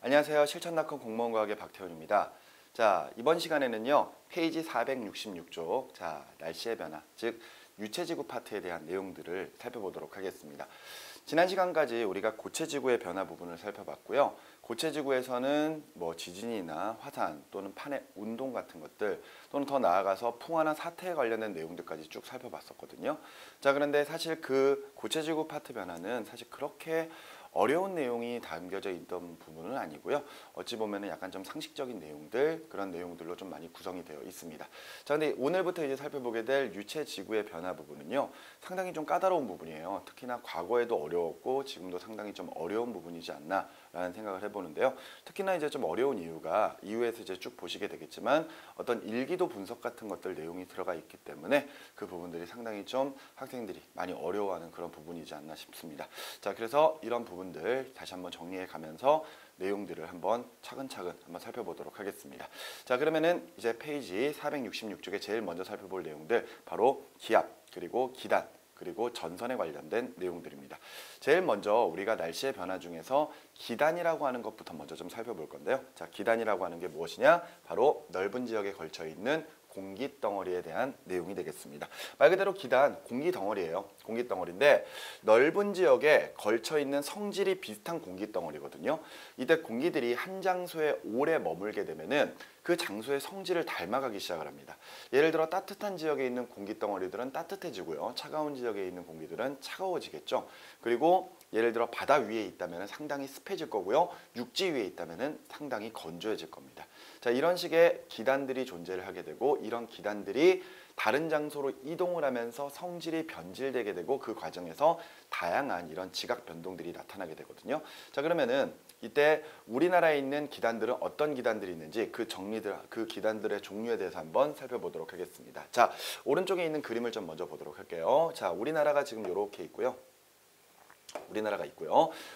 안녕하세요. 실천닷컴 공무원과학의 박태훈입니다. 자, 이번 시간에는요. 페이지 466쪽 날씨의 변화, 즉 유체지구 파트에 대한 내용들을 살펴보도록 하겠습니다. 지난 시간까지 우리가 고체지구의 변화 부분을 살펴봤고요. 고체지구에서는 지진이나 화산 또는 판의 운동 같은 것들 또는 더 나아가서 풍화나 사태에 관련된 내용들까지 쭉 살펴봤었거든요. 자, 그런데 사실 그 고체지구 파트 변화는 사실 그렇게 어려운 내용이 담겨져 있던 부분은 아니고요. 어찌 보면은 약간 좀 상식적인 내용들, 그런 내용들로 좀 많이 구성이 되어 있습니다. 자, 근데 오늘부터 이제 살펴보게 될 유체 지구의 변화 부분은요. 상당히 좀 까다로운 부분이에요. 특히나 과거에도 어려웠고 지금도 상당히 좀 어려운 부분이지 않나 라는 생각을 해보는데요. 특히나 이제 좀 어려운 이유가 이후에서 이제 쭉 보시게 되겠지만 어떤 일기도 분석 같은 것들 내용이 들어가 있기 때문에 그 부분들이 상당히 좀 학생들이 많이 어려워하는 그런 부분이지 않나 싶습니다. 자, 그래서 이런 부분들 다시 한번 정리해 가면서 내용들을 한번 차근차근 한번 살펴보도록 하겠습니다. 자, 그러면은 이제 페이지 466쪽에 제일 먼저 살펴볼 내용들 바로 기압 그리고 기단 그리고 전선에 관련된 내용들입니다. 제일 먼저 우리가 날씨의 변화 중에서 기단이라고 하는 것부터 먼저 좀 살펴볼 건데요. 자, 기단이라고 하는 게 무엇이냐? 바로 넓은 지역에 걸쳐 있는 공기 덩어리에 대한 내용이 되겠습니다. 말 그대로 기단, 공기 덩어리예요. 공기 덩어리인데 넓은 지역에 걸쳐 있는 성질이 비슷한 공기 덩어리거든요. 이때 공기들이 한 장소에 오래 머물게 되면은 그 장소의 성질을 닮아가기 시작을 합니다. 예를 들어 따뜻한 지역에 있는 공기 덩어리들은 따뜻해지고요. 차가운 지역에 있는 공기들은 차가워지겠죠. 그리고 예를 들어 바다 위에 있다면 상당히 습해질 거고요. 육지 위에 있다면 상당히 건조해질 겁니다. 자, 이런 식의 기단들이 존재를 하게 되고 이런 기단들이 다른 장소로 이동을 하면서 성질이 변질되게 되고 그 과정에서 다양한 이런 지각 변동들이 나타나게 되거든요. 자, 그러면은 이때 우리나라에 있는 기단들은 어떤 기단들이 있는지 그 기단들의 종류에 대해서 한번 살펴보도록 하겠습니다. 자, 오른쪽에 있는 그림을 좀 먼저 보도록 할게요. 자, 우리나라가 지금 이렇게 있고요.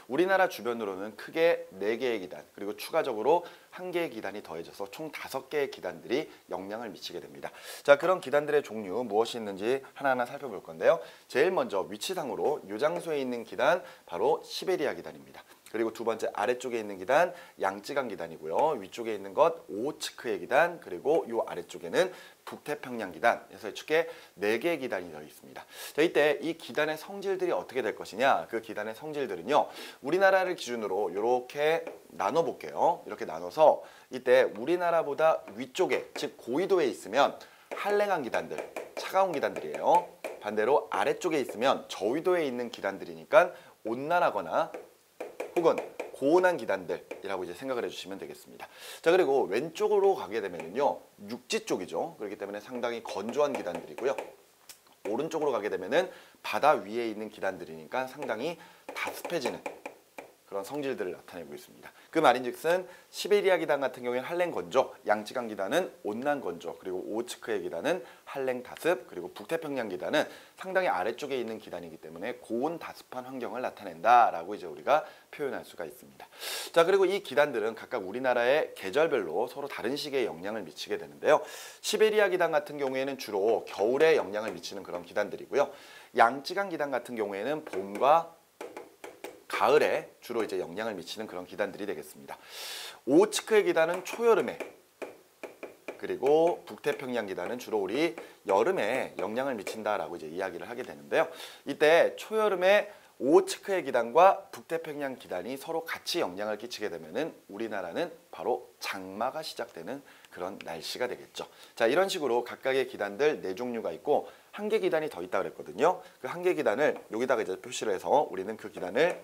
우리나라 주변으로는 크게 4개의 기단 그리고 추가적으로 1개의 기단이 더해져서 총 5개의 기단들이 영향을 미치게 됩니다. 자, 그런 기단들의 종류 무엇이 있는지 하나하나 살펴볼 건데요. 제일 먼저 위치상으로 이 장소에 있는 기단 바로 시베리아 기단입니다. 그리고 두 번째 아래쪽에 있는 기단 양쯔강 기단이고요. 위쪽에 있는 것 오호츠크의 기단 그리고 이 아래쪽에는 북태평양 기단 그래서 축에 4개의 기단이 되어 있습니다. 자, 이때 이 기단의 성질들이 어떻게 될 것이냐 그 기단의 성질들은요. 우리나라를 기준으로 이렇게 나눠볼게요. 이렇게 나눠서 이때 우리나라보다 위쪽에 즉 고緯도에 있으면 한랭한 기단들 차가운 기단들이에요. 반대로 아래쪽에 있으면 저위도에 있는 기단들이니까 온난하거나 혹은 고온한 기단들이라고 이제 생각을 해주시면 되겠습니다. 자, 그리고 왼쪽으로 가게 되면은요 육지 쪽이죠. 그렇기 때문에 상당히 건조한 기단들이고요. 오른쪽으로 가게 되면은 바다 위에 있는 기단들이니까 상당히 다습해지는 그런 성질들을 나타내고 있습니다. 그 말인즉슨 시베리아 기단 같은 경우에는 한랭 건조, 양쯔강 기단은 온난 건조, 그리고 오호츠크의 기단은 한랭 다습, 그리고 북태평양 기단은 상당히 아래쪽에 있는 기단이기 때문에 고온 다습한 환경을 나타낸다라고 이제 우리가 표현할 수가 있습니다. 자, 그리고 이 기단들은 각각 우리나라의 계절별로 서로 다른 식의 영향을 미치게 되는데요. 시베리아 기단 같은 경우에는 주로 겨울에 영향을 미치는 그런 기단들이고요. 양쯔강 기단 같은 경우에는 봄과 가을에 주로 이제 영향을 미치는 그런 기단들이 되겠습니다. 오호츠크의 기단은 초여름에 그리고 북태평양 기단은 주로 우리 여름에 영향을 미친다라고 이제 이야기를 하게 되는데요. 이때 초여름에 오호츠크의 기단과 북태평양 기단이 서로 같이 영향을 끼치게 되면은 우리나라는 바로 장마가 시작되는 그런 날씨가 되겠죠. 자, 이런 식으로 각각의 기단들 4종류가 있고 1개 기단이 더 있다 그랬거든요. 그 1개 기단을 여기다가 이제 표시를 해서 우리는 그 기단을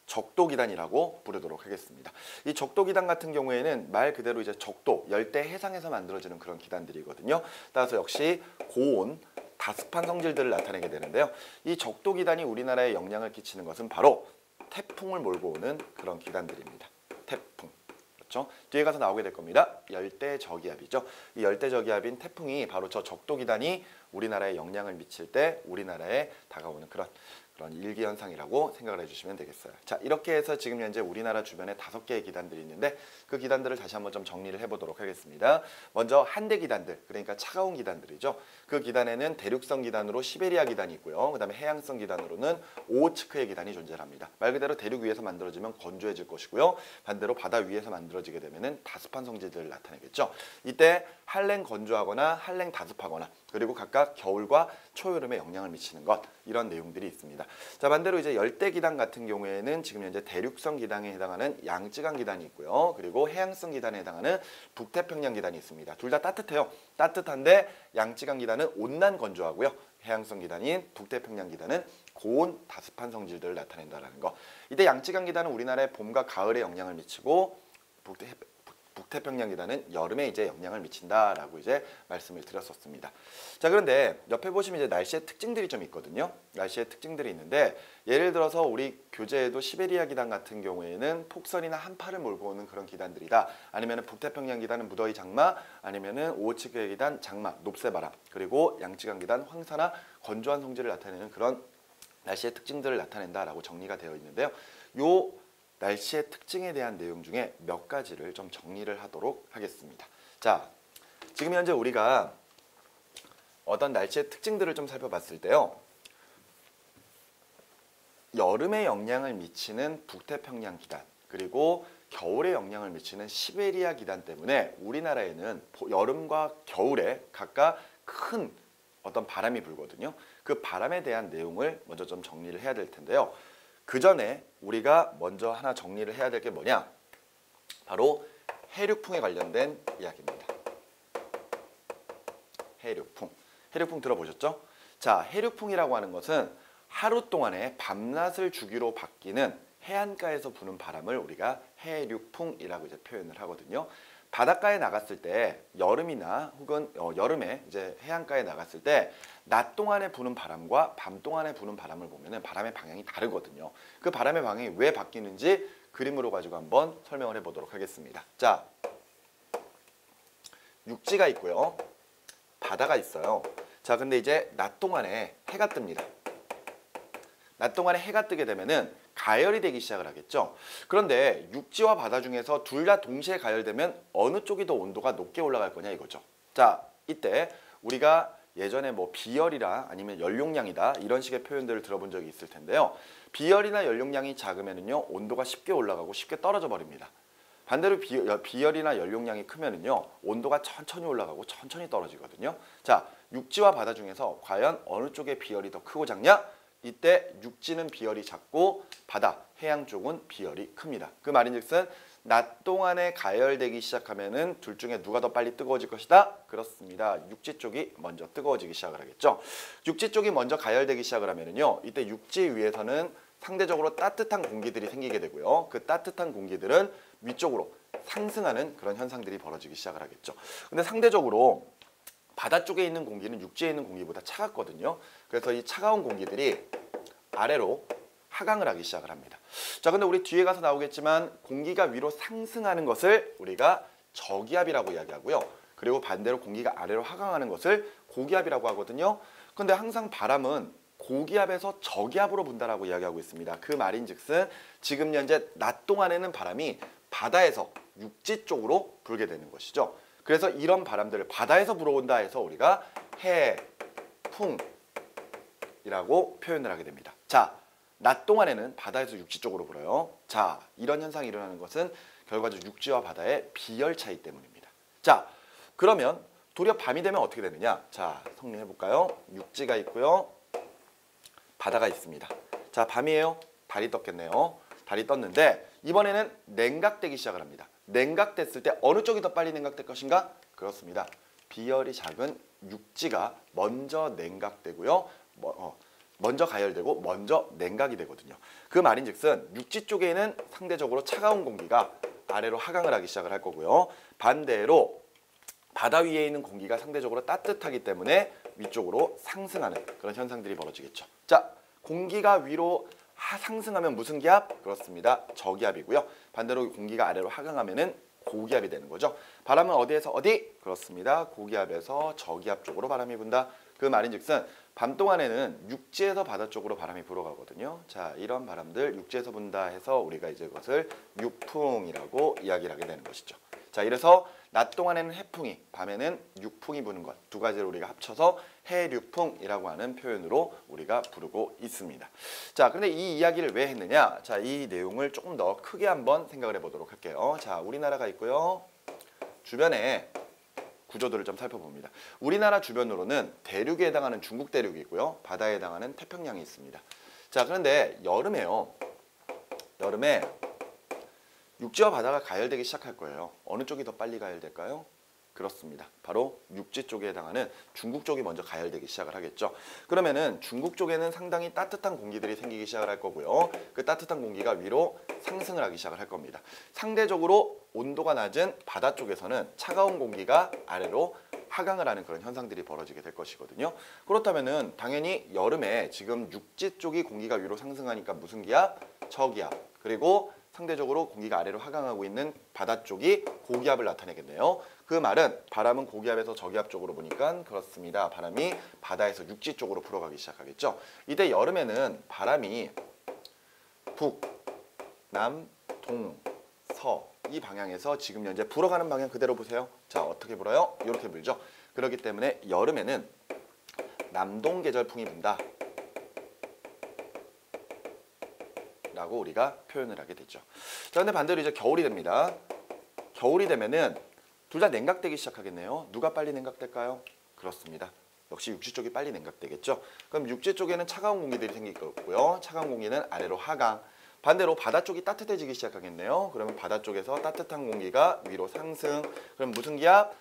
적도기단이라고 부르도록 하겠습니다. 이 적도기단 같은 경우에는 말 그대로 이제 적도, 열대 해상에서 만들어지는 그런 기단들이거든요. 따라서 역시 고온, 다습한 성질들을 나타내게 되는데요. 이 적도기단이 우리나라에 영향을 끼치는 것은 바로 태풍을 몰고 오는 그런 기단들입니다. 태풍. 그렇죠? 뒤에 가서 나오게 될 겁니다. 열대저기압이죠. 이 열대저기압인 태풍이 바로 저 적도기단이 우리나라에 영향을 미칠 때 우리나라에 다가오는 그런 그런 일기 현상이라고 생각을 해주시면 되겠어요. 자, 이렇게 해서 지금 현재 우리나라 주변에 5개의 기단들이 있는데 그 기단들을 다시 한번 좀 정리를 해보도록 하겠습니다. 먼저 한대 기단들, 그러니까 차가운 기단들이죠. 그 기단에는 대륙성 기단으로 시베리아 기단이 있고요. 그 다음에 해양성 기단으로는 오호츠크의 기단이 존재합니다. 말 그대로 대륙 위에서 만들어지면 건조해질 것이고요. 반대로 바다 위에서 만들어지게 되면 다습한 성질들을 나타내겠죠. 이때 한랭 건조하거나 한랭 다습하거나 그리고 각각 겨울과 초여름에 영향을 미치는 것, 이런 내용들이 있습니다. 자, 반대로 이제 열대 기단 같은 경우에는 지금 현재 대륙성 기단에 해당하는 양쯔강 기단이 있고요. 그리고 해양성 기단에 해당하는 북태평양 기단이 있습니다. 둘 다 따뜻해요. 따뜻한데 양쯔강 기단은 온난 건조하고요. 해양성 기단인 북태평양 기단은 고온 다습한 성질들을 나타낸다는 거. 이때 양쯔강 기단은 우리나라의 봄과 가을에 영향을 미치고 북태평양 기단은 여름에 이제 영향을 미친다라고 이제 말씀을 드렸었습니다. 자, 그런데 옆에 보시면 이제 날씨의 특징들이 좀 있거든요. 날씨의 특징들이 있는데 예를 들어서 우리 교재에도 시베리아 기단 같은 경우에는 폭설이나 한파를 몰고 오는 그런 기단들이다. 아니면은 북태평양 기단은 무더위 장마, 아니면은 오호츠크의 기단 장마, 높새바람, 그리고 양쯔강 기단 황사나 건조한 성질을 나타내는 그런 날씨의 특징들을 나타낸다라고 정리가 되어 있는데요. 요 날씨의 특징에 대한 내용 중에 몇 가지를 좀 정리를 하도록 하겠습니다. 자, 지금 현재 우리가 어떤 날씨의 특징들을 좀 살펴봤을 때요. 여름에 영향을 미치는 북태평양 기단, 그리고 겨울에 영향을 미치는 시베리아 기단 때문에 우리나라에는 여름과 겨울에 각각 큰 어떤 바람이 불거든요. 그 바람에 대한 내용을 먼저 좀 정리를 해야 될 텐데요. 그 전에 우리가 먼저 하나 정리를 해야 될 게 뭐냐? 바로 해류풍에 관련된 이야기입니다. 해류풍. 해류풍 들어보셨죠? 자, 해류풍이라고 하는 것은 하루 동안에 밤낮을 주기로 바뀌는 해안가에서 부는 바람을 우리가 해류풍이라고 이제 표현을 하거든요. 바닷가에 나갔을 때 여름이나 혹은 여름에 이제 해안가에 나갔을 때 낮 동안에 부는 바람과 밤 동안에 부는 바람을 보면은 바람의 방향이 다르거든요. 그 바람의 방향이 왜 바뀌는지 그림으로 가지고 한번 설명을 해보도록 하겠습니다. 자, 육지가 있고요. 바다가 있어요. 자, 근데 이제 낮 동안에 해가 뜹니다. 낮 동안에 해가 뜨게 되면은 가열이 되기 시작을 하겠죠. 그런데 육지와 바다 중에서 둘 다 동시에 가열되면 어느 쪽이 더 온도가 높게 올라갈 거냐 이거죠. 자, 이때 우리가 예전에 뭐 비열이라 아니면 연용량이다 이런 식의 표현들을 들어본 적이 있을 텐데요. 비열이나 연용량이 작으면은요 온도가 쉽게 올라가고 쉽게 떨어져 버립니다. 반대로 비열이나 연용량이 크면은요 온도가 천천히 올라가고 천천히 떨어지거든요. 자, 육지와 바다 중에서 과연 어느 쪽의 비열이 더 크고 작냐? 이때 육지는 비열이 작고 바다, 해양 쪽은 비열이 큽니다. 그 말인즉슨 낮 동안에 가열되기 시작하면은 둘 중에 누가 더 빨리 뜨거워질 것이다? 그렇습니다. 육지 쪽이 먼저 뜨거워지기 시작을 하겠죠. 육지 쪽이 먼저 가열되기 시작을 하면은요, 이때 육지 위에서는 상대적으로 따뜻한 공기들이 생기게 되고요. 그 따뜻한 공기들은 위쪽으로 상승하는 그런 현상들이 벌어지기 시작을 하겠죠. 근데 상대적으로 바다 쪽에 있는 공기는 육지에 있는 공기보다 차갑거든요. 그래서 이 차가운 공기들이 아래로 하강을 하기 시작을 합니다. 자, 근데 우리 뒤에 가서 나오겠지만 공기가 위로 상승하는 것을 우리가 저기압이라고 이야기하고요. 그리고 반대로 공기가 아래로 하강하는 것을 고기압이라고 하거든요. 근데 항상 바람은 고기압에서 저기압으로 분다라고 이야기하고 있습니다. 그 말인즉슨 지금 현재 낮 동안에는 바람이 바다에서 육지 쪽으로 불게 되는 것이죠. 그래서 이런 바람들을 바다에서 불어온다 해서 우리가 해풍이라고 표현을 하게 됩니다. 자, 낮 동안에는 바다에서 육지 쪽으로 불어요. 자, 이런 현상이 일어나는 것은 결과적으로 육지와 바다의 비열 차이 때문입니다. 자, 그러면 도리어 밤이 되면 어떻게 되느냐? 자, 정리해 볼까요? 육지가 있고요. 바다가 있습니다. 자, 밤이에요. 달이 떴겠네요. 달이 떴는데 이번에는 냉각되기 시작을 합니다. 냉각됐을 때 어느 쪽이 더 빨리 냉각될 것인가? 그렇습니다. 비열이 작은 육지가 먼저 냉각되고요. 먼저 가열되고 먼저 냉각이 되거든요. 그 말인즉슨 육지 쪽에는 상대적으로 차가운 공기가 아래로 하강을 하기 시작을 할 거고요. 반대로 바다 위에 있는 공기가 상대적으로 따뜻하기 때문에 위쪽으로 상승하는 그런 현상들이 벌어지겠죠. 자, 공기가 위로 상승하면 무슨 기압? 그렇습니다. 저기압이고요. 반대로 공기가 아래로 하강하면은 고기압이 되는 거죠. 바람은 어디에서 어디? 그렇습니다. 고기압에서 저기압 쪽으로 바람이 분다. 그 말인즉슨 밤 동안에는 육지에서 바다 쪽으로 바람이 불어가거든요. 자, 이런 바람들 육지에서 분다 해서 우리가 이제 그것을 육풍이라고 이야기를 하게 되는 것이죠. 자, 이래서 낮 동안에는 해풍이, 밤에는 육풍이 부는 것, 두 가지를 우리가 합쳐서 해류풍이라고 하는 표현으로 우리가 부르고 있습니다. 자, 그런데 이 이야기를 왜 했느냐? 자, 이 내용을 조금 더 크게 한번 생각을 해보도록 할게요. 자, 우리나라가 있고요. 주변에 구조들을 좀 살펴봅니다. 우리나라 주변으로는 대륙에 해당하는 중국 대륙이 있고요. 바다에 해당하는 태평양이 있습니다. 자, 그런데 여름에 육지와 바다가 가열되기 시작할 거예요. 어느 쪽이 더 빨리 가열될까요? 그렇습니다. 바로 육지 쪽에 해당하는 중국 쪽이 먼저 가열되기 시작을 하겠죠. 그러면은 중국 쪽에는 상당히 따뜻한 공기들이 생기기 시작을 할 거고요. 그 따뜻한 공기가 위로 상승을 하기 시작을 할 겁니다. 상대적으로 온도가 낮은 바다 쪽에서는 차가운 공기가 아래로 하강을 하는 그런 현상들이 벌어지게 될 것이거든요. 그렇다면은 당연히 여름에 지금 육지 쪽이 공기가 위로 상승하니까 무슨 기압? 저기압. 그리고 상대적으로 공기가 아래로 하강하고 있는 바다 쪽이 고기압을 나타내겠네요. 그 말은 바람은 고기압에서 저기압 쪽으로 보니까 그렇습니다. 바람이 바다에서 육지 쪽으로 불어가기 시작하겠죠. 이때 여름에는 바람이 북, 남, 동, 서 이 방향에서 지금 현재 불어가는 방향 그대로 보세요. 자, 어떻게 불어요? 이렇게 불죠. 그렇기 때문에 여름에는 남동 계절풍이 분다 라고 우리가 표현을 하게 되죠. 자, 근데 반대로 이제 겨울이 됩니다. 겨울이 되면은 둘 다 냉각되기 시작하겠네요. 누가 빨리 냉각될까요? 그렇습니다. 역시 육지 쪽이 빨리 냉각되겠죠. 그럼 육지 쪽에는 차가운 공기들이 생길 거고요. 차가운 공기는 아래로 하강. 반대로 바다 쪽이 따뜻해지기 시작하겠네요. 그러면 바다 쪽에서 따뜻한 공기가 위로 상승. 그럼 무슨 기압?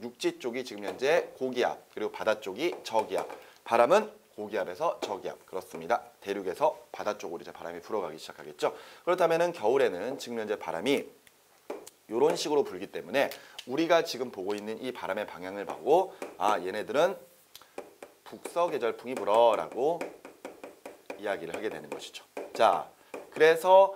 육지 쪽이 지금 현재 고기압, 그리고 바다 쪽이 저기압. 바람은 고기압에서 저기압. 그렇습니다. 대륙에서 바다 쪽으로 이제 바람이 불어가기 시작하겠죠. 그렇다면은 겨울에는 지금 현재 바람이 이런 식으로 불기 때문에 우리가 지금 보고 있는 이 바람의 방향을 보고 아, 얘네들은 북서계절풍이 불어라고 이야기를 하게 되는 것이죠. 자, 그래서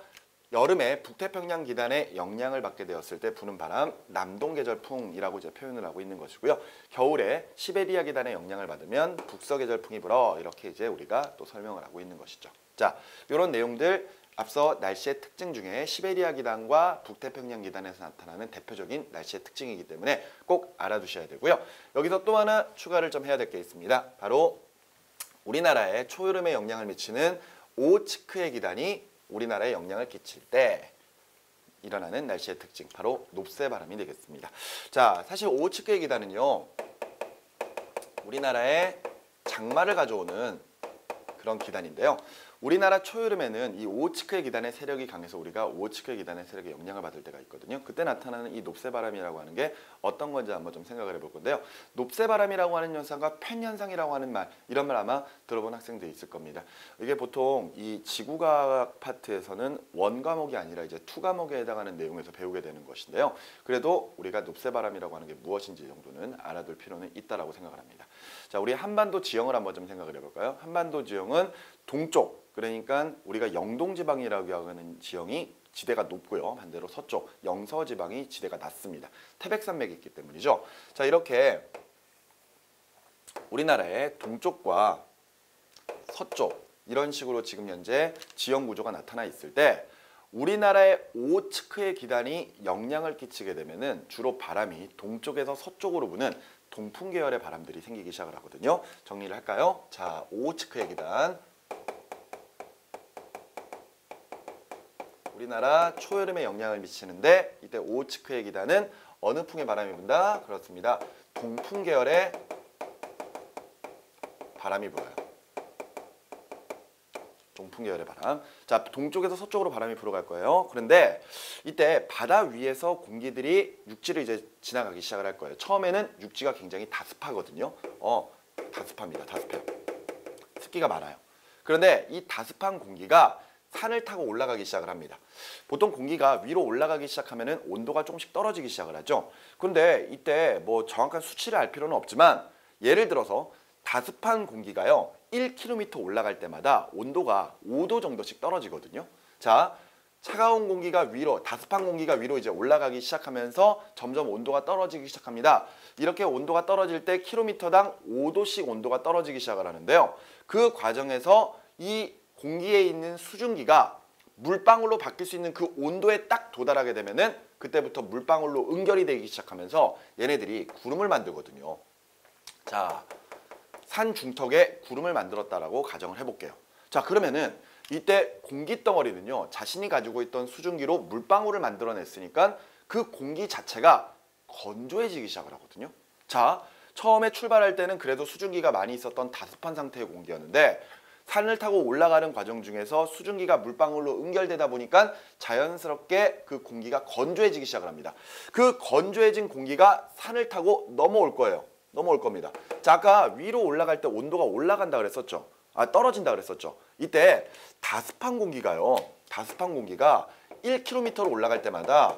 여름에 북태평양 기단의 영향을 받게 되었을 때 부는 바람 남동계절풍이라고 이제 표현을 하고 있는 것이고요. 겨울에 시베리아 기단의 영향을 받으면 북서계절풍이 불어 이렇게 이제 우리가 또 설명을 하고 있는 것이죠. 자, 이런 내용들 앞서 날씨의 특징 중에 시베리아 기단과 북태평양 기단에서 나타나는 대표적인 날씨의 특징이기 때문에 꼭 알아두셔야 되고요. 여기서 또 하나 추가를 좀 해야 될 게 있습니다. 바로 우리나라에 초여름에 영향을 미치는 오츠크의 기단이 우리나라에 영향을 끼칠 때 일어나는 날씨의 특징, 바로 높새바람이 되겠습니다. 자, 사실 오츠크의 기단은요, 우리나라에 장마를 가져오는 그런 기단인데요. 우리나라 초여름에는 이 오츠크의 기단의 세력이 강해서 우리가 오츠크의 기단의 세력에 영향을 받을 때가 있거든요. 그때 나타나는 이 높새바람이라고 하는 게 어떤 건지 한번 좀 생각을 해볼 건데요. 높새바람이라고 하는 현상과 펜현상이라고 하는 말, 이런 말 아마 들어본 학생들이 있을 겁니다. 이게 보통 이 지구과학 파트에서는 원 과목이 아니라 이제 투 과목에 해당하는 내용에서 배우게 되는 것인데요. 그래도 우리가 높새바람이라고 하는 게 무엇인지 정도는 알아둘 필요는 있다라고 생각을 합니다. 자, 우리 한반도 지형을 한번 좀 생각을 해볼까요? 한반도 지형은 동쪽, 그러니까 우리가 영동지방이라고 하는 지형이 지대가 높고요. 반대로 서쪽, 영서지방이 지대가 낮습니다. 태백산맥이 있기 때문이죠. 자, 이렇게 우리나라의 동쪽과 서쪽 이런 식으로 지금 현재 지형 구조가 나타나 있을 때 우리나라의 오츠크의 기단이 영향을 끼치게 되면은 주로 바람이 동쪽에서 서쪽으로 부는 동풍 계열의 바람들이 생기기 시작을 하거든요. 정리를 할까요? 자, 오츠크의 기단. 우리나라 초여름에 영향을 미치는데 이때 오츠크의 기단은 어느 풍의 바람이 분다? 그렇습니다. 동풍 계열의 바람이 불어요. 동풍 계열의 바람. 자, 동쪽에서 서쪽으로 바람이 불어갈 거예요. 그런데 이때 바다 위에서 공기들이 육지를 이제 지나가기 시작을 할 거예요. 처음에는 육지가 굉장히 다습하거든요. 다습합니다. 다습해요. 습기가 많아요. 그런데 이 다습한 공기가 산을 타고 올라가기 시작을 합니다. 보통 공기가 위로 올라가기 시작하면 온도가 조금씩 떨어지기 시작을 하죠. 그런데 이때 뭐 정확한 수치를 알 필요는 없지만 예를 들어서 다습한 공기가요 1km 올라갈 때마다 온도가 5도 정도씩 떨어지거든요. 자, 차가운 공기가 위로, 다습한 공기가 위로 이제 올라가기 시작하면서 점점 온도가 떨어지기 시작합니다. 이렇게 온도가 떨어질 때 킬로미터당 5도씩 온도가 떨어지기 시작을 하는데요. 그 과정에서 이 공기에 있는 수증기가 물방울로 바뀔 수 있는 그 온도에 딱 도달하게 되면은 그때부터 물방울로 응결이 되기 시작하면서 얘네들이 구름을 만들거든요. 자, 산 중턱에 구름을 만들었다라고 가정을 해볼게요. 자, 그러면은 이때 공기 덩어리는요, 자신이 가지고 있던 수증기로 물방울을 만들어냈으니까 그 공기 자체가 건조해지기 시작을 하거든요. 자, 처음에 출발할 때는 그래도 수증기가 많이 있었던 다습한 상태의 공기였는데 산을 타고 올라가는 과정 중에서 수증기가 물방울로 응결되다 보니까 자연스럽게 그 공기가 건조해지기 시작을 합니다. 그 건조해진 공기가 산을 타고 넘어올 거예요. 넘어올 겁니다. 자, 아까 위로 올라갈 때 온도가 올라간다 그랬었죠. 떨어진다 그랬었죠. 이때 다습한 공기가요. 다습한 공기가 1km로 올라갈 때마다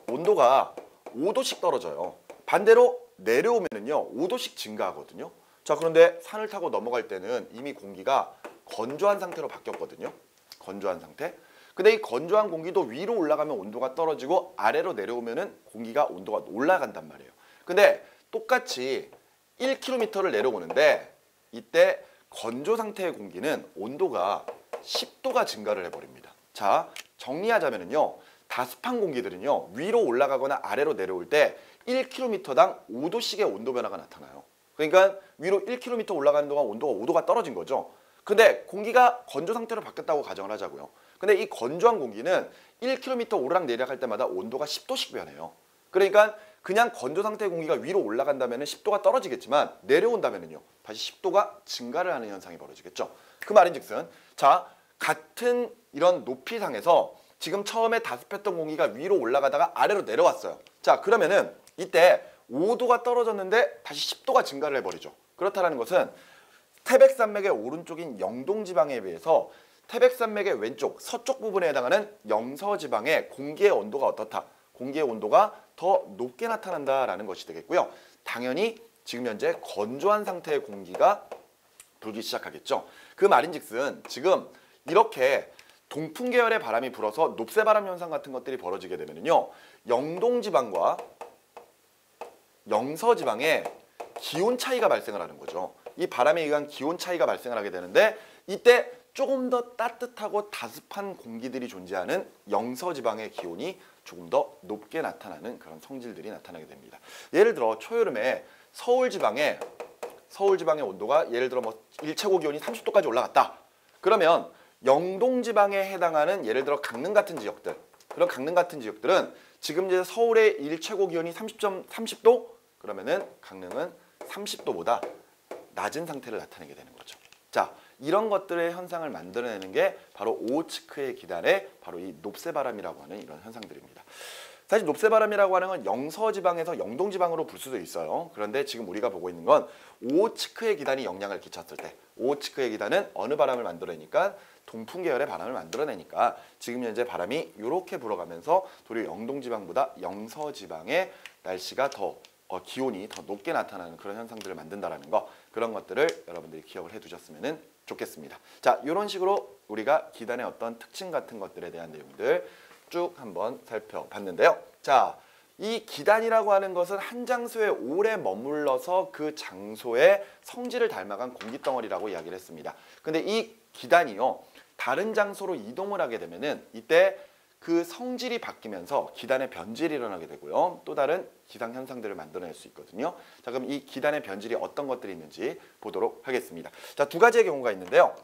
온도가 5도씩 떨어져요. 반대로 내려오면은요 5도씩 증가하거든요. 자, 그런데 산을 타고 넘어갈 때는 이미 공기가 건조한 상태로 바뀌었거든요. 건조한 상태. 근데 이 건조한 공기도 위로 올라가면 온도가 떨어지고 아래로 내려오면은 공기가 온도가 올라간단 말이에요. 근데 똑같이 1km를 내려오는데 이때 건조 상태의 공기는 온도가 10도가 증가를 해버립니다. 자, 정리하자면요. 다습한 공기들은요. 위로 올라가거나 아래로 내려올 때 1km당 5도씩의 온도 변화가 나타나요. 그러니까 위로 1km 올라가는 동안 온도가 5도가 떨어진 거죠. 근데 공기가 건조 상태로 바뀌었다고 가정을 하자고요. 근데 이 건조한 공기는 1km 오르락 내리락 할 때마다 온도가 10도씩 변해요. 그러니까 그냥 건조 상태의 공기가 위로 올라간다면 10도가 떨어지겠지만 내려온다면요 다시 10도가 증가를 하는 현상이 벌어지겠죠. 그 말인즉슨 자, 같은 이런 높이상에서 지금 처음에 다습했던 공기가 위로 올라가다가 아래로 내려왔어요. 자, 그러면은 이때 5도가 떨어졌는데 다시 10도가 증가를 해버리죠. 그렇다는 것은 태백산맥의 오른쪽인 영동지방에 비해서 태백산맥의 왼쪽 서쪽 부분에 해당하는 영서지방의 공기의 온도가 어떻다? 공기의 온도가 더 높게 나타난다라는 것이 되겠고요. 당연히 지금 현재 건조한 상태의 공기가 불기 시작하겠죠. 그 말인즉슨 지금 이렇게 동풍 계열의 바람이 불어서 높새바람 현상 같은 것들이 벌어지게 되면요. 영동지방과 영서지방에 기온 차이가 발생을 하는 거죠. 이 바람에 의한 기온 차이가 발생을 하게 되는데 이때 조금 더 따뜻하고 다습한 공기들이 존재하는 영서지방의 기온이 조금 더 높게 나타나는 그런 성질들이 나타나게 됩니다. 예를 들어 초여름에 서울지방의 온도가 예를 들어 뭐 일최고 기온이 30도까지 올라갔다. 그러면 영동지방에 해당하는 예를 들어 강릉 같은 지역들, 그런 강릉 같은 지역들은 지금 이제 서울의 일최고 기온이 30도 그러면은 강릉은 30도보다 낮은 상태를 나타내게 되는 거죠. 자, 이런 것들의 현상을 만들어내는 게 바로 오호츠크의 기단의 바로 이 높새바람이라고 하는 이런 현상들입니다. 사실 높새바람이라고 하는 건 영서지방에서 영동지방으로 불 수도 있어요. 그런데 지금 우리가 보고 있는 건 오호츠크의 기단이 영향을 끼쳤을 때 오호츠크의 기단은 어느 바람을 만들어내니까 동풍 계열의 바람을 만들어내니까 지금 현재 바람이 이렇게 불어가면서 도리어 영동지방보다 영서지방의 날씨가 더 기온이 더 높게 나타나는 그런 현상들을 만든다라는 거, 그런 것들을 여러분들이 기억을 해두셨으면 좋겠습니다. 자, 이런 식으로 우리가 기단의 어떤 특징 같은 것들에 대한 내용들 쭉 한번 살펴봤는데요. 자, 이 기단이라고 하는 것은 한 장소에 오래 머물러서 그 장소의 성질을 닮아간 공기덩어리라고 이야기를 했습니다. 근데 이 기단이요, 다른 장소로 이동을 하게 되면은 이때 그 성질이 바뀌면서 기단의 변질이 일어나게 되고요. 또 다른 기상 현상들을 만들어낼 수 있거든요. 자, 그럼 이 기단의 변질이 어떤 것들이 있는지 보도록 하겠습니다. 자, 두 가지의 경우가 있는데요.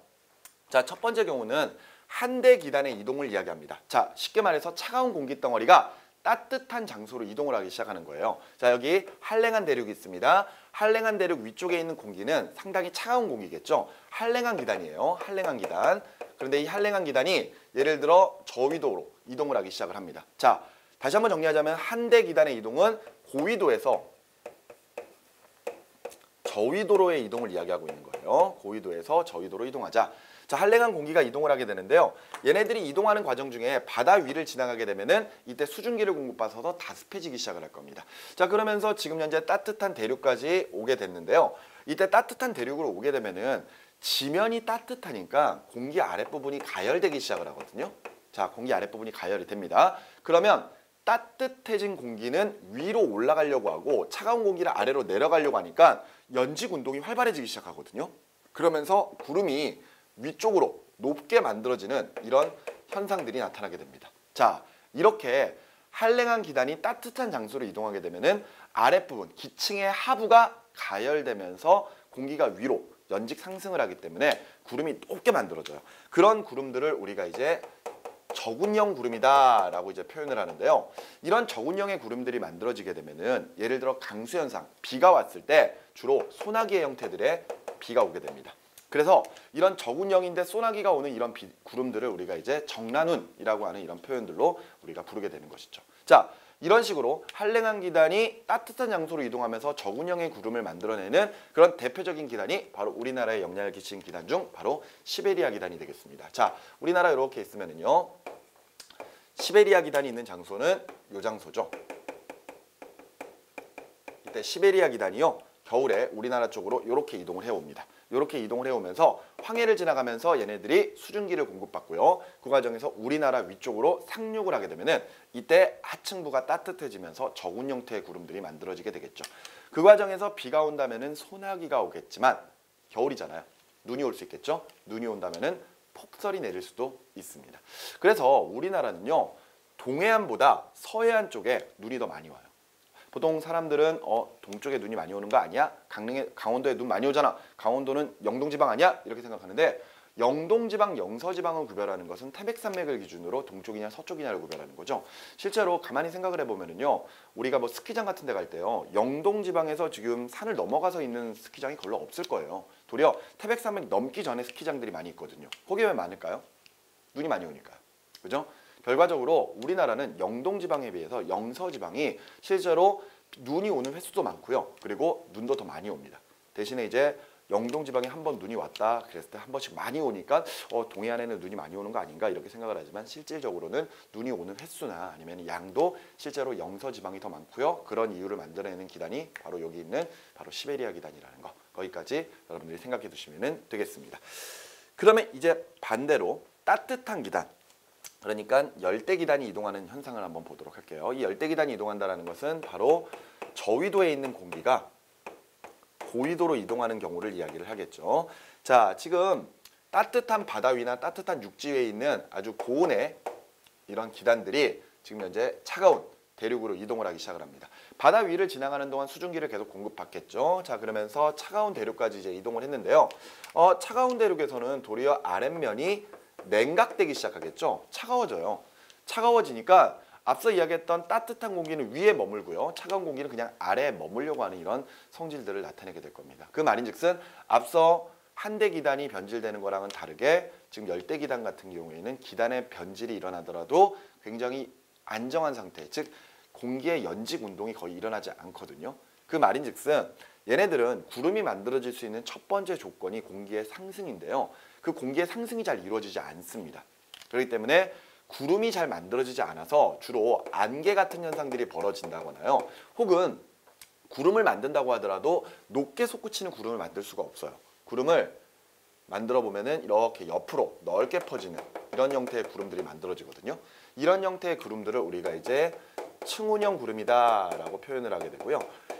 자, 첫 번째 경우는 한대 기단의 이동을 이야기합니다. 자, 쉽게 말해서 차가운 공기 덩어리가 따뜻한 장소로 이동을 하기 시작하는 거예요. 자, 여기 한랭한 대륙이 있습니다. 한랭한 대륙 위쪽에 있는 공기는 상당히 차가운 공기겠죠. 한랭한 기단이에요. 한랭한 기단. 그런데 이 한랭한 기단이 예를 들어 저위도로 이동을 하기 시작을 합니다. 자, 다시 한번 정리하자면 한대 기단의 이동은 고위도에서 저위도로의 이동을 이야기하고 있는 거예요. 고위도에서 저위도로 이동하자. 자, 한랭한 공기가 이동을 하게 되는데요. 얘네들이 이동하는 과정 중에 바다 위를 지나가게 되면은 이때 수증기를 공급받아서 다습해지기 시작을 할 겁니다. 자, 그러면서 지금 현재 따뜻한 대륙까지 오게 됐는데요. 이때 따뜻한 대륙으로 오게 되면은 지면이 따뜻하니까 공기 아랫부분이 가열되기 시작을 하거든요. 자, 공기 아랫부분이 가열이 됩니다. 그러면 따뜻해진 공기는 위로 올라가려고 하고 차가운 공기를 아래로 내려가려고 하니까 연직 운동이 활발해지기 시작하거든요. 그러면서 구름이 위쪽으로 높게 만들어지는 이런 현상들이 나타나게 됩니다. 자, 이렇게 한랭한 기단이 따뜻한 장소로 이동하게 되면은 아랫부분, 기층의 하부가 가열되면서 공기가 위로 연직 상승을 하기 때문에 구름이 높게 만들어져요. 그런 구름들을 우리가 이제 저군형 구름이다 라고 이제 표현을 하는데요. 이런 저군형의 구름들이 만들어지게 되면은 예를 들어 강수 현상, 비가 왔을 때 주로 소나기의 형태들의 비가 오게 됩니다. 그래서 이런 저군형인데 소나기가 오는 이런 구름들을 우리가 이제 정란운이라고 하는 이런 표현들로 우리가 부르게 되는 것이죠. 자, 이런 식으로 한랭한 기단이 따뜻한 장소로 이동하면서 저군형의 구름을 만들어내는 그런 대표적인 기단이 바로 우리나라에 영향을 끼친 기단 중 바로 시베리아 기단이 되겠습니다. 자, 우리나라 이렇게 있으면은요. 시베리아 기단이 있는 장소는 이 장소죠. 이때 시베리아 기단이요. 겨울에 우리나라 쪽으로 이렇게 이동을 해옵니다. 이렇게 이동을 해오면서 황해를 지나가면서 얘네들이 수증기를 공급받고요. 그 과정에서 우리나라 위쪽으로 상륙을 하게 되면은 이때 하층부가 따뜻해지면서 저군 형태의 구름들이 만들어지게 되겠죠. 그 과정에서 비가 온다면은 소나기가 오겠지만 겨울이잖아요. 눈이 올 수 있겠죠. 눈이 온다면은 폭설이 내릴 수도 있습니다. 그래서 우리나라는요. 동해안보다 서해안 쪽에 눈이 더 많이 와요. 보통 사람들은 동쪽에 눈이 많이 오는 거 아니야? 강원도에 눈 많이 오잖아. 강원도는 영동지방 아니야? 이렇게 생각하는데 영동지방, 영서지방을 구별하는 것은 태백산맥을 기준으로 동쪽이냐 서쪽이냐를 구별하는 거죠. 실제로 가만히 생각을 해보면은요. 우리가 뭐 스키장 같은 데 갈 때요. 영동지방에서 지금 산을 넘어가서 있는 스키장이 별로 없을 거예요. 도리어 태백산맥 넘기 전에 스키장들이 많이 있거든요. 거기에 왜 많을까요? 눈이 많이 오니까요. 그죠? 결과적으로 우리나라는 영동지방에 비해서 영서지방이 실제로 눈이 오는 횟수도 많고요. 그리고 눈도 더 많이 옵니다. 대신에 이제 영동지방에 한 번 눈이 왔다 그랬을 때 한 번씩 많이 오니까 동해안에는 눈이 많이 오는 거 아닌가 이렇게 생각을 하지만 실질적으로는 눈이 오는 횟수나 아니면 양도 실제로 영서지방이 더 많고요. 그런 이유를 만들어내는 기단이 바로 여기 있는 바로 시베리아 기단이라는 거. 거기까지 여러분들이 생각해 두시면 되겠습니다. 그러면 이제 반대로 따뜻한 기단. 그러니까 열대기단이 이동하는 현상을 한번 보도록 할게요. 이 열대기단이 이동한다는 것은 바로 저위도에 있는 공기가 고위도로 이동하는 경우를 이야기를 하겠죠. 자, 지금 따뜻한 바다 위나 따뜻한 육지 위에 있는 아주 고온의 이런 기단들이 지금 현재 차가운 대륙으로 이동을 하기 시작을 합니다. 바다 위를 지나가는 동안 수증기를 계속 공급받겠죠. 자, 그러면서 차가운 대륙까지 이제 이동을 했는데요. 차가운 대륙에서는 도리어 아랫면이 냉각되기 시작하겠죠. 차가워져요. 차가워지니까 앞서 이야기했던 따뜻한 공기는 위에 머물고요. 차가운 공기는 그냥 아래에 머물려고 하는 이런 성질들을 나타내게 될 겁니다. 그 말인즉슨 앞서 한대 기단이 변질되는 거랑은 다르게 지금 열대 기단 같은 경우에는 기단의 변질이 일어나더라도 굉장히 안정한 상태, 즉 공기의 연직 운동이 거의 일어나지 않거든요. 그 말인즉슨 얘네들은 구름이 만들어질 수 있는 첫 번째 조건이 공기의 상승인데요. 그 공기의 상승이 잘 이루어지지 않습니다. 그렇기 때문에 구름이 잘 만들어지지 않아서 주로 안개 같은 현상들이 벌어진다거나요. 혹은 구름을 만든다고 하더라도 높게 솟구치는 구름을 만들 수가 없어요. 구름을 만들어 보면은 이렇게 옆으로 넓게 퍼지는 이런 형태의 구름들이 만들어지거든요. 이런 형태의 구름들을 우리가 이제 층운형 구름이다라고 표현을 하게 되고요.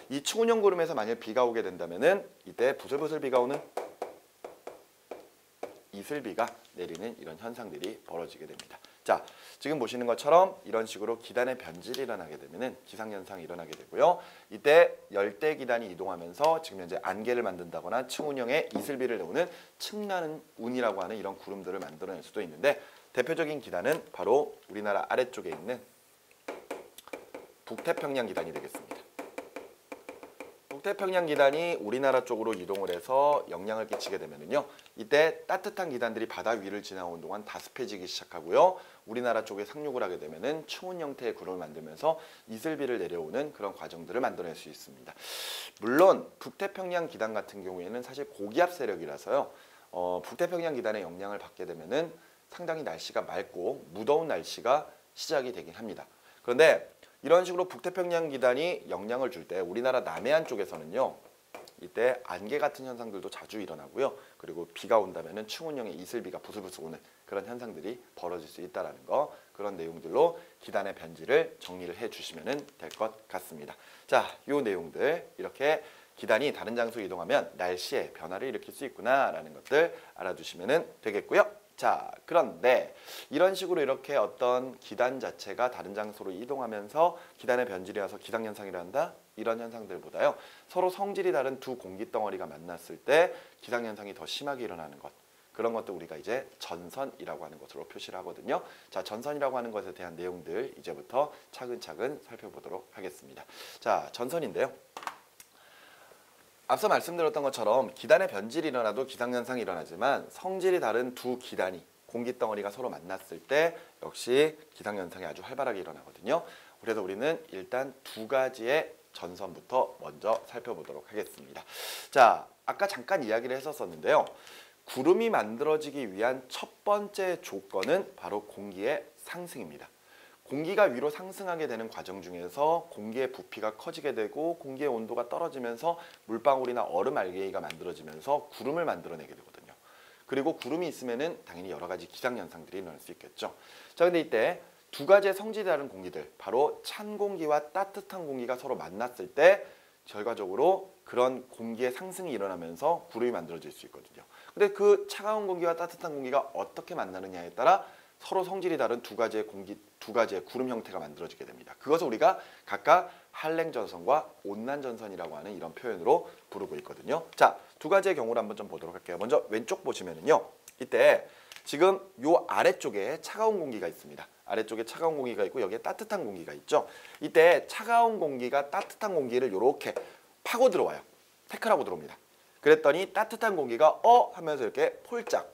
이 층운형 구름에서 만약 비가 오게 된다면은 이때 부슬부슬 비가 오는 이슬비가 내리는 이런 현상들이 벌어지게 됩니다. 자, 지금 보시는 것처럼 이런 식으로 기단의 변질이 일어나게 되면은 기상현상이 일어나게 되고요. 이때 열대 기단이 이동하면서 지금 현재 안개를 만든다거나 층운형의 이슬비를 내오는 층나는 운이라고 하는 이런 구름들을 만들어낼 수도 있는데 대표적인 기단은 바로 우리나라 아래쪽에 있는 북태평양 기단이 되겠습니다. 북태평양 기단이 우리나라 쪽으로 이동을 해서 영향을 끼치게 되면요. 이때 따뜻한 기단들이 바다 위를 지나오는 동안 다습해지기 시작하고요. 우리나라 쪽에 상륙을 하게 되면은 층운 형태의 구름을 만들면서 이슬비를 내려오는 그런 과정들을 만들어낼 수 있습니다. 물론 북태평양 기단 같은 경우에는 사실 고기압 세력이라서요. 북태평양 기단의 영향을 받게 되면은 상당히 날씨가 맑고 무더운 날씨가 시작이 되긴 합니다. 그런데 이런 식으로 북태평양 기단이 영향을 줄 때 우리나라 남해안 쪽에서는요. 이때 안개 같은 현상들도 자주 일어나고요. 그리고 비가 온다면은 충운형의 이슬비가 부슬부슬 오는 그런 현상들이 벌어질 수 있다라는 거, 그런 내용들로 기단의 변지를 정리를 해 주시면 될 것 같습니다. 자, 요 내용들 이렇게 기단이 다른 장소로 이동하면 날씨에 변화를 일으킬 수 있구나라는 것들 알아두시면 되겠고요. 자, 그런데 이런 식으로 이렇게 어떤 기단 자체가 다른 장소로 이동하면서 기단의 변질이 와서 기상현상이란다? 이런 현상들보다요. 서로 성질이 다른 두 공기덩어리가 만났을 때 기상현상이 더 심하게 일어나는 것. 그런 것도 우리가 이제 전선이라고 하는 것으로 표시를 하거든요. 자, 전선이라고 하는 것에 대한 내용들 이제부터 차근차근 살펴보도록 하겠습니다. 자, 전선인데요. 앞서 말씀드렸던 것처럼 기단의 변질이 일어나도 기상현상이 일어나지만 성질이 다른 두 기단이 공기덩어리가 서로 만났을 때 역시 기상현상이 아주 활발하게 일어나거든요. 그래서 우리는 일단 두 가지의 전선부터 먼저 살펴보도록 하겠습니다. 자, 아까 잠깐 이야기를 했었는데요. 구름이 만들어지기 위한 첫 번째 조건은 바로 공기의 상승입니다. 공기가 위로 상승하게 되는 과정 중에서 공기의 부피가 커지게 되고 공기의 온도가 떨어지면서 물방울이나 얼음 알갱이가 만들어지면서 구름을 만들어내게 되거든요. 그리고 구름이 있으면은 당연히 여러 가지 기상현상들이 일어날 수 있겠죠. 자, 근데 이때 두 가지의 성질이 다른 공기들, 바로 찬 공기와 따뜻한 공기가 서로 만났을 때 결과적으로 그런 공기의 상승이 일어나면서 구름이 만들어질 수 있거든요. 근데 그 차가운 공기와 따뜻한 공기가 어떻게 만나느냐에 따라 서로 성질이 다른 두 가지의 구름 형태가 만들어지게 됩니다. 그것을 우리가 각각 한랭전선과 온난전선이라고 하는 이런 표현으로 부르고 있거든요. 자, 두 가지의 경우를 한번 좀 보도록 할게요. 먼저 왼쪽 보시면은요. 이때 지금 요 아래쪽에 차가운 공기가 있습니다. 아래쪽에 차가운 공기가 있고 여기에 따뜻한 공기가 있죠. 이때 차가운 공기가 따뜻한 공기를 이렇게 파고 들어와요. 태클하고 들어옵니다. 그랬더니 따뜻한 공기가 하면서 이렇게 폴짝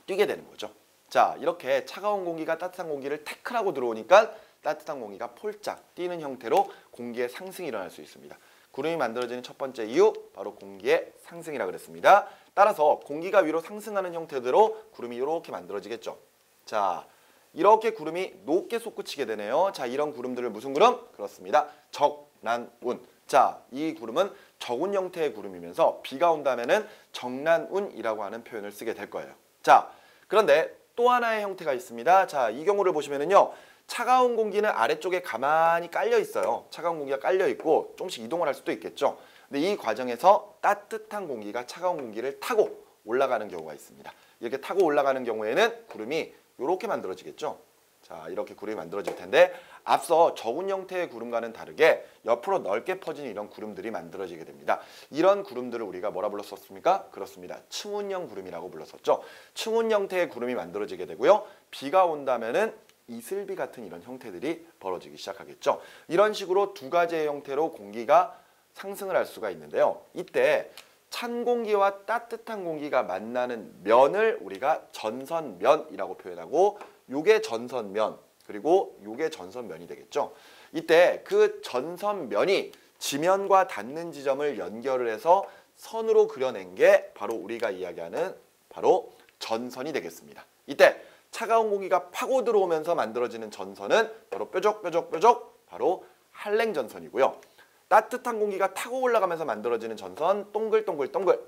뛰게 되는 거죠. 자, 이렇게 차가운 공기가 따뜻한 공기를 태클하고 들어오니까 따뜻한 공기가 폴짝 뛰는 형태로 공기의 상승이 일어날 수 있습니다. 구름이 만들어지는 첫 번째 이유, 바로 공기의 상승이라 그랬습니다. 따라서 공기가 위로 상승하는 형태대로 구름이 이렇게 만들어지겠죠. 자, 이렇게 구름이 높게 솟구치게 되네요. 자, 이런 구름들을 무슨 구름? 그렇습니다. 적난운. 자, 이 구름은 적운 형태의 구름이면서 비가 온다면은 정난운이라고 하는 표현을 쓰게 될 거예요. 자, 그런데 또 하나의 형태가 있습니다. 자, 이 경우를 보시면은요. 차가운 공기는 아래쪽에 가만히 깔려 있어요. 차가운 공기가 깔려 있고 조금씩 이동을 할 수도 있겠죠. 근데 이 과정에서 따뜻한 공기가 차가운 공기를 타고 올라가는 경우가 있습니다. 이렇게 타고 올라가는 경우에는 구름이 이렇게 만들어지겠죠. 자, 이렇게 구름이 만들어질 텐데 앞서 적운 형태의 구름과는 다르게 옆으로 넓게 퍼진 이런 구름들이 만들어지게 됩니다. 이런 구름들을 우리가 뭐라 불렀었습니까? 그렇습니다. 충운형 구름이라고 불렀었죠. 충운 형태의 구름이 만들어지게 되고요. 비가 온다면은 이슬비 같은 이런 형태들이 벌어지기 시작하겠죠. 이런 식으로 두 가지의 형태로 공기가 상승을 할 수가 있는데요. 이때 찬 공기와 따뜻한 공기가 만나는 면을 우리가 전선면이라고 표현하고 요게 전선면, 그리고 요게 전선면이 되겠죠. 이때 그 전선면이 지면과 닿는 지점을 연결을 해서 선으로 그려낸 게 바로 우리가 이야기하는 바로 전선이 되겠습니다. 이때 차가운 공기가 파고 들어오면서 만들어지는 전선은 바로 뾰족뾰족뾰족 바로 한랭전선이고요. 따뜻한 공기가 타고 올라가면서 만들어지는 전선 동글동글동글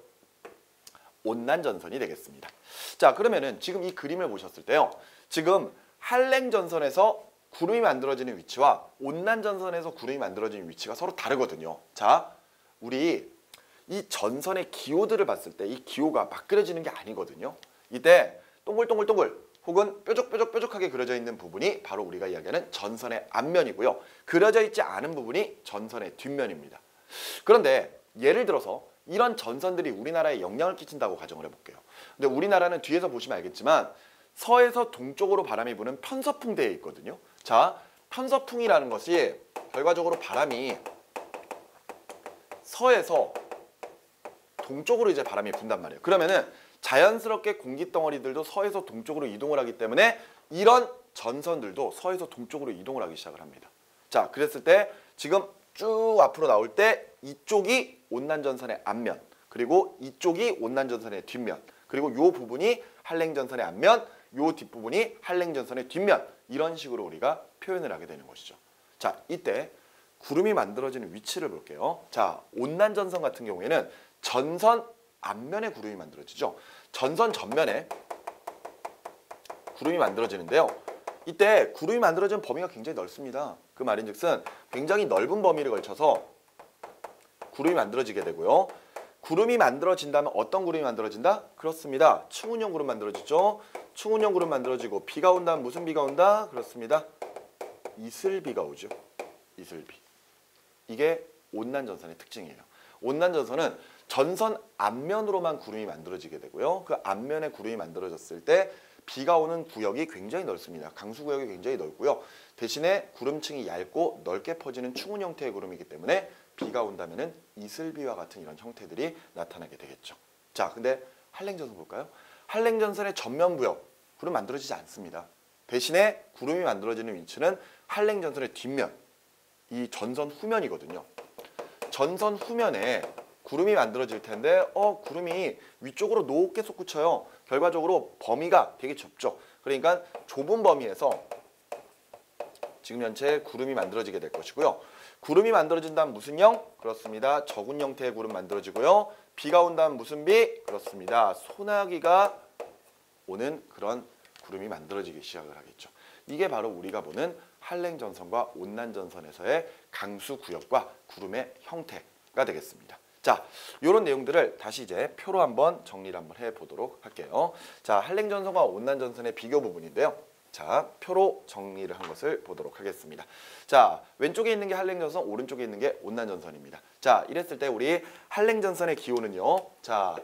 온난전선이 되겠습니다. 자, 그러면은 지금 이 그림을 보셨을 때요. 지금 한랭전선에서 구름이 만들어지는 위치와 온난전선에서 구름이 만들어지는 위치가 서로 다르거든요. 자, 우리 이 전선의 기호들을 봤을 때 이 기호가 막 그려지는 게 아니거든요. 이때 동글동글동글 혹은 뾰족뾰족뾰족하게 그려져 있는 부분이 바로 우리가 이야기하는 전선의 앞면이고요. 그려져 있지 않은 부분이 전선의 뒷면입니다. 그런데 예를 들어서 이런 전선들이 우리나라에 영향을 끼친다고 가정을 해볼게요. 근데 우리나라는 뒤에서 보시면 알겠지만 서에서 동쪽으로 바람이 부는 편서풍대에 있거든요. 자, 편서풍이라는 것이 결과적으로 바람이 서에서 동쪽으로 이제 바람이 분단 말이에요. 그러면은 자연스럽게 공기덩어리들도 서에서 동쪽으로 이동을 하기 때문에 이런 전선들도 서에서 동쪽으로 이동을 하기 시작을 합니다. 자, 그랬을 때 지금 쭉 앞으로 나올 때 이쪽이 온난전선의 앞면, 그리고 이쪽이 온난전선의 뒷면, 그리고 이 부분이 한랭전선의 앞면, 이 뒷부분이 한랭전선의 뒷면, 이런 식으로 우리가 표현을 하게 되는 것이죠. 자, 이때 구름이 만들어지는 위치를 볼게요. 자, 온난전선 같은 경우에는 전선 앞면에 구름이 만들어지죠. 전선 전면에 구름이 만들어지는데요. 이때 구름이 만들어지는 범위가 굉장히 넓습니다. 그 말인즉슨 굉장히 넓은 범위를 걸쳐서 구름이 만들어지게 되고요. 구름이 만들어진다면 어떤 구름이 만들어진다? 그렇습니다. 충운형 구름 만들어지죠. 충운형 구름 만들어지고 비가 온다면 무슨 비가 온다? 그렇습니다. 이슬비가 오죠. 이슬비. 이게 온난전선의 특징이에요. 온난전선은 전선 앞면으로만 구름이 만들어지게 되고요. 그 앞면에 구름이 만들어졌을 때 비가 오는 구역이 굉장히 넓습니다. 강수구역이 굉장히 넓고요. 대신에 구름층이 얇고 넓게 퍼지는 충운 형태의 구름이기 때문에 비가 온다면은 이슬비와 같은 이런 형태들이 나타나게 되겠죠. 자, 근데 한랭전선 볼까요? 한랭전선의 전면 부역 구름 만들어지지 않습니다. 대신에 구름이 만들어지는 위치는 한랭전선의 뒷면, 이 전선 후면이거든요. 전선 후면에 구름이 만들어질 텐데 구름이 위쪽으로 높게 솟구쳐요. 결과적으로 범위가 되게 좁죠. 그러니까 좁은 범위에서 지금 현재 구름이 만들어지게 될 것이고요. 구름이 만들어진다면 무슨 형? 그렇습니다. 저군 형태의 구름 만들어지고요. 비가 온다면 무슨 비? 그렇습니다. 소나기가 오는 그런 구름이 만들어지기 시작을 하겠죠. 이게 바로 우리가 보는 한랭전선과 온난전선에서의 강수구역과 구름의 형태가 되겠습니다. 자, 이런 내용들을 다시 이제 표로 한번 정리를 한번 해보도록 할게요. 자, 한랭전선과 온난전선의 비교 부분인데요. 자, 표로 정리를 한 것을 보도록 하겠습니다. 자, 왼쪽에 있는 게 한랭전선, 오른쪽에 있는 게 온난전선입니다. 자, 이랬을 때 우리 한랭전선의 기호는요. 자,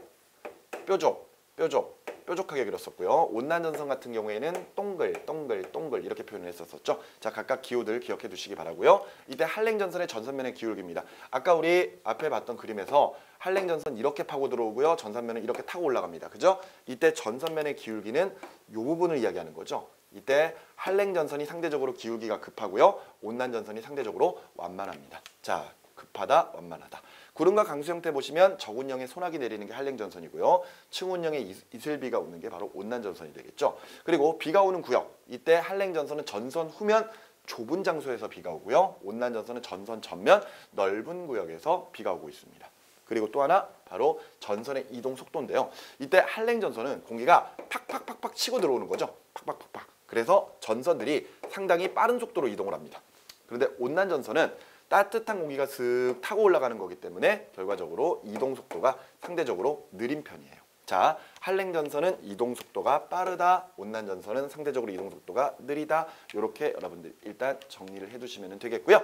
뾰족하게 그렸었고요. 온난전선 같은 경우에는 동글 이렇게 표현을 했었죠. 자, 각각 기호들 기억해 두시기 바라고요. 이때 한랭전선의 전선면의 기울기입니다. 아까 우리 앞에 봤던 그림에서 한랭전선 이렇게 파고 들어오고요. 전선면은 이렇게 타고 올라갑니다. 그죠? 이때 전선면의 기울기는 이 부분을 이야기하는 거죠. 이때 한랭전선이 상대적으로 기울기가 급하고요. 온난전선이 상대적으로 완만합니다. 자, 급하다, 완만하다. 구름과 강수 형태 보시면 저군형의 소나기 내리는 게 한랭전선이고요. 충운형의 이슬비가 오는 게 바로 온난전선이 되겠죠. 그리고 비가 오는 구역, 이때 한랭전선은 전선 후면 좁은 장소에서 비가 오고요. 온난전선은 전선 전면 넓은 구역에서 비가 오고 있습니다. 그리고 또 하나 바로 전선의 이동 속도인데요. 이때 한랭전선은 공기가 팍팍팍팍 치고 들어오는 거죠. 팍팍팍팍. 그래서 전선들이 상당히 빠른 속도로 이동을 합니다. 그런데 온난전선은 따뜻한 공기가 슥 타고 올라가는 거기 때문에 결과적으로 이동 속도가 상대적으로 느린 편이에요. 자, 한랭전선은 이동 속도가 빠르다, 온난전선은 상대적으로 이동 속도가 느리다. 이렇게 여러분들 일단 정리를 해두시면 되겠고요.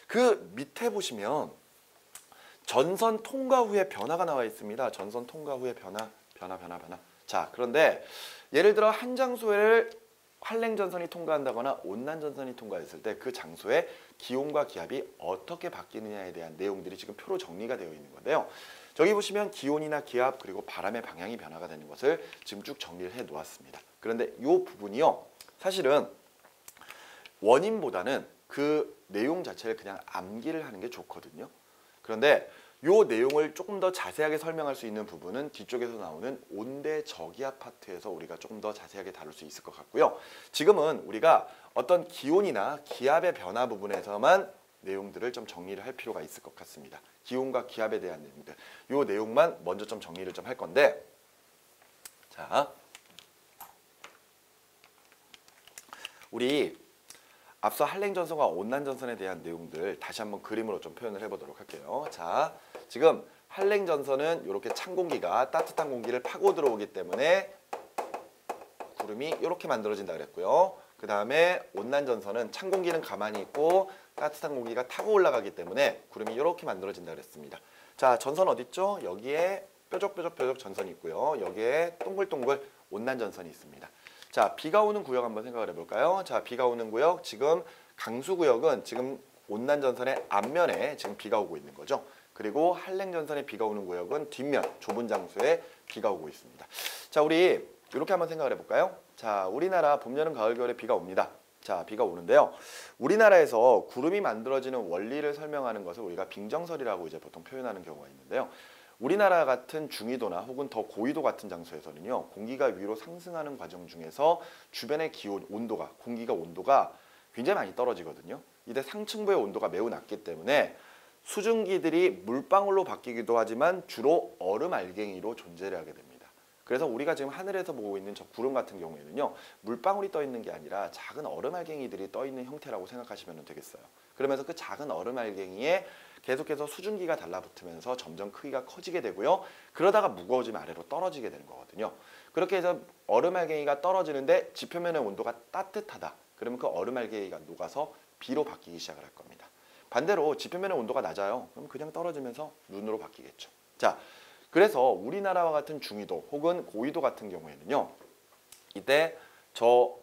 그 밑에 보시면 전선 통과 후에 변화가 나와 있습니다. 전선 통과 후에 변화. 자, 그런데 예를 들어 한 장소를 한랭전선이 통과한다거나 온난전선이 통과했을 때 그 장소의 기온과 기압이 어떻게 바뀌느냐에 대한 내용들이 지금 표로 정리가 되어 있는 건데요. 저기 보시면 기온이나 기압 그리고 바람의 방향이 변화가 되는 것을 지금 쭉 정리를 해 놓았습니다. 그런데 이 부분이요. 사실은 원인보다는 그 내용 자체를 그냥 암기를 하는 게 좋거든요. 그런데 이 내용을 조금 더 자세하게 설명할 수 있는 부분은 뒤쪽에서 나오는 온대 저기압 파트에서 우리가 조금 더 자세하게 다룰 수 있을 것 같고요. 지금은 우리가 어떤 기온이나 기압의 변화 부분에서만 내용들을 좀 정리를 할 필요가 있을 것 같습니다. 기온과 기압에 대한 내용들. 이 내용만 먼저 좀 정리를 좀 할 건데, 자, 우리 앞서 한랭전선과 온난전선에 대한 내용들 다시 한번 그림으로 좀 표현을 해보도록 할게요. 자, 지금 한랭전선은 이렇게 찬 공기가 따뜻한 공기를 파고 들어오기 때문에 구름이 이렇게 만들어진다 그랬고요. 그 다음에 온난전선은 찬 공기는 가만히 있고 따뜻한 공기가 타고 올라가기 때문에 구름이 이렇게 만들어진다 그랬습니다. 자, 전선 어디 있죠? 여기에 뾰족 전선이 있고요. 여기에 동글동글 온난전선이 있습니다. 자, 비가 오는 구역 한번 생각을 해볼까요? 자, 비가 오는 구역, 지금 강수구역은 지금 온난전선의 앞면에 지금 비가 오고 있는 거죠. 그리고 한랭전선에 비가 오는 구역은 뒷면, 좁은 장소에 비가 오고 있습니다. 자, 우리 이렇게 한번 생각을 해볼까요? 자, 우리나라 봄, 여름, 가을, 겨울에 비가 옵니다. 자, 비가 오는데요. 우리나라에서 구름이 만들어지는 원리를 설명하는 것을 우리가 빙정설이라고 이제 보통 표현하는 경우가 있는데요. 우리나라 같은 중위도나 혹은 더 고위도 같은 장소에서는요, 공기가 위로 상승하는 과정 중에서 주변의 기온, 온도가, 공기가 온도가 굉장히 많이 떨어지거든요. 이때 상층부의 온도가 매우 낮기 때문에 수증기들이 물방울로 바뀌기도 하지만 주로 얼음 알갱이로 존재를 하게 됩니다. 그래서 우리가 지금 하늘에서 보고 있는 저 구름 같은 경우에는요, 물방울이 떠 있는 게 아니라 작은 얼음 알갱이들이 떠 있는 형태라고 생각하시면 되겠어요. 그러면서 그 작은 얼음 알갱이에 계속해서 수증기가 달라붙으면서 점점 크기가 커지게 되고요. 그러다가 무거워지면 아래로 떨어지게 되는 거거든요. 그렇게 해서 얼음 알갱이가 떨어지는데 지표면의 온도가 따뜻하다. 그러면 그 얼음 알갱이가 녹아서 비로 바뀌기 시작을 할 겁니다. 반대로 지표면의 온도가 낮아요. 그럼 그냥 떨어지면서 눈으로 바뀌겠죠. 자, 그래서 우리나라와 같은 중위도 혹은 고위도 같은 경우에는요, 이때 저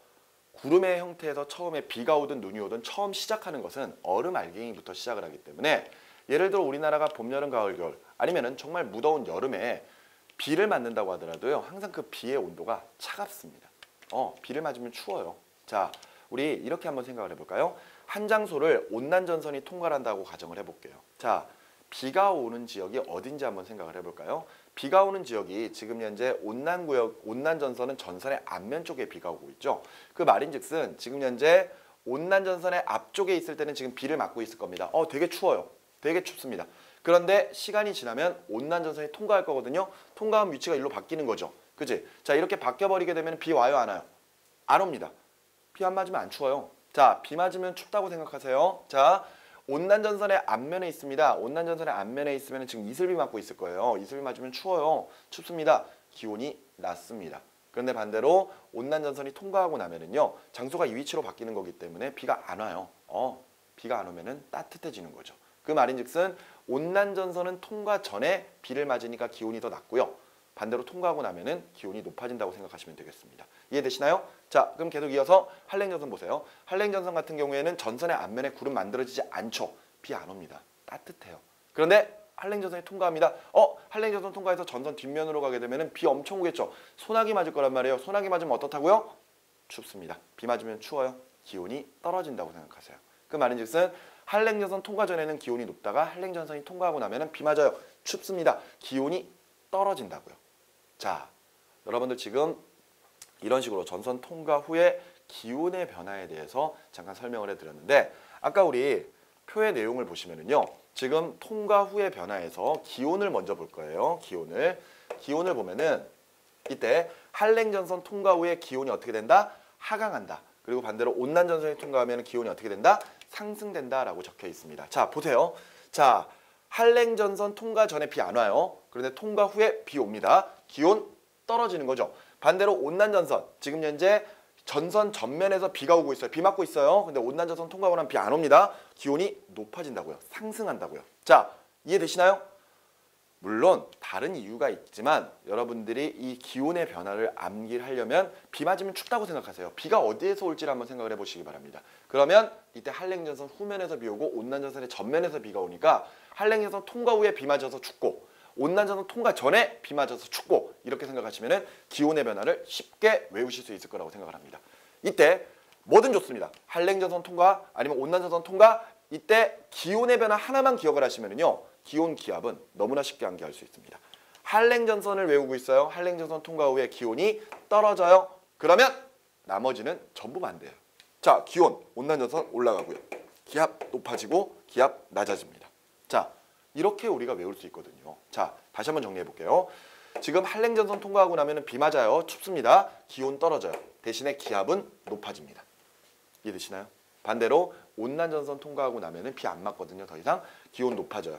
구름의 형태에서 처음에 비가 오든 눈이 오든 처음 시작하는 것은 얼음 알갱이부터 시작을 하기 때문에, 예를 들어 우리나라가 봄, 여름, 가을, 겨울 아니면은 정말 무더운 여름에 비를 맞는다고 하더라도요, 항상 그 비의 온도가 차갑습니다. 비를 맞으면 추워요. 자, 우리 이렇게 한번 생각을 해볼까요? 한 장소를 온난전선이 통과를 한다고 가정을 해볼게요. 자, 비가 오는 지역이 어딘지 한번 생각을 해볼까요? 비가 오는 지역이 지금 현재 온난구역, 온난전선은 전선의 앞면 쪽에 비가 오고 있죠. 그 말인즉슨 지금 현재 온난전선의 앞쪽에 있을 때는 지금 비를 맞고 있을 겁니다. 되게 추워요. 되게 춥습니다. 그런데 시간이 지나면 온난전선이 통과할 거거든요. 통과한 위치가 일로 바뀌는 거죠. 그치? 자, 이렇게 바뀌어버리게 되면 비 와요, 안 와요? 안 옵니다. 비 안 맞으면 안 추워요. 자, 비 맞으면 춥다고 생각하세요. 자, 온난전선의 앞면에 있습니다. 온난전선의 앞면에 있으면 지금 이슬비 맞고 있을 거예요. 이슬비 맞으면 추워요. 춥습니다. 기온이 낮습니다. 그런데 반대로 온난전선이 통과하고 나면은요, 장소가 이 위치로 바뀌는 거기 때문에 비가 안 와요. 비가 안 오면은 따뜻해지는 거죠. 그 말인즉슨 온난전선은 통과 전에 비를 맞으니까 기온이 더 낮고요. 반대로 통과하고 나면은 기온이 높아진다고 생각하시면 되겠습니다. 이해되시나요? 자, 그럼 계속 이어서 한랭전선 보세요. 한랭전선 같은 경우에는 전선의 앞면에 구름 만들어지지 않죠. 비 안 옵니다. 따뜻해요. 그런데 한랭전선이 통과합니다. 한랭전선 통과해서 전선 뒷면으로 가게 되면은 비 엄청 오겠죠. 소나기 맞을 거란 말이에요. 소나기 맞으면 어떻다고요? 춥습니다. 비 맞으면 추워요. 기온이 떨어진다고 생각하세요. 그 말인즉슨 한랭전선 통과 전에는 기온이 높다가 한랭전선이 통과하고 나면은 비 맞아요. 춥습니다. 기온이 떨어진다고요. 자, 여러분들 지금 이런 식으로 전선 통과 후에 기온의 변화에 대해서 잠깐 설명을 해드렸는데, 아까 우리 표의 내용을 보시면은요, 지금 통과 후의 변화에서 기온을 먼저 볼 거예요. 기온을 보면은 이때 한랭전선 통과 후에 기온이 어떻게 된다? 하강한다. 그리고 반대로 온난전선이 통과하면 기온이 어떻게 된다? 상승된다라고 적혀 있습니다. 자, 보세요. 자, 한랭전선 통과 전에 비 안 와요. 그런데 통과 후에 비 옵니다. 기온 떨어지는 거죠. 반대로 온난전선, 지금 현재 전선 전면에서 비가 오고 있어요. 비 맞고 있어요. 근데 온난전선 통과하고 나면 비 안 옵니다. 기온이 높아진다고요. 상승한다고요. 자, 이해되시나요? 물론 다른 이유가 있지만 여러분들이 이 기온의 변화를 암기를 하려면 비 맞으면 춥다고 생각하세요. 비가 어디에서 올지를 한번 생각을 해보시기 바랍니다. 그러면 이때 한랭전선 후면에서 비 오고 온난전선의 전면에서 비가 오니까 한랭전선 통과 후에 비 맞아서 춥고 온난전선 통과 전에 비 맞아서 춥고, 이렇게 생각하시면 기온의 변화를 쉽게 외우실 수 있을 거라고 생각을 합니다. 이때 뭐든 좋습니다. 한랭전선 통과 아니면 온난전선 통과, 이때 기온의 변화 하나만 기억을 하시면요, 기온 기압은 너무나 쉽게 암기할 수 있습니다. 한랭전선을 외우고 있어요. 한랭전선 통과 후에 기온이 떨어져요. 그러면 나머지는 전부 반대예요. 자, 기온, 온난전선 올라가고요. 기압 높아지고 기압 낮아집니다. 자, 이렇게 우리가 외울 수 있거든요. 자, 다시 한번 정리해 볼게요. 지금 한랭전선 통과하고 나면 비 맞아요. 춥습니다. 기온 떨어져요. 대신에 기압은 높아집니다. 이해되시나요? 반대로 온난전선 통과하고 나면 비 안 맞거든요. 더 이상 기온 높아져요.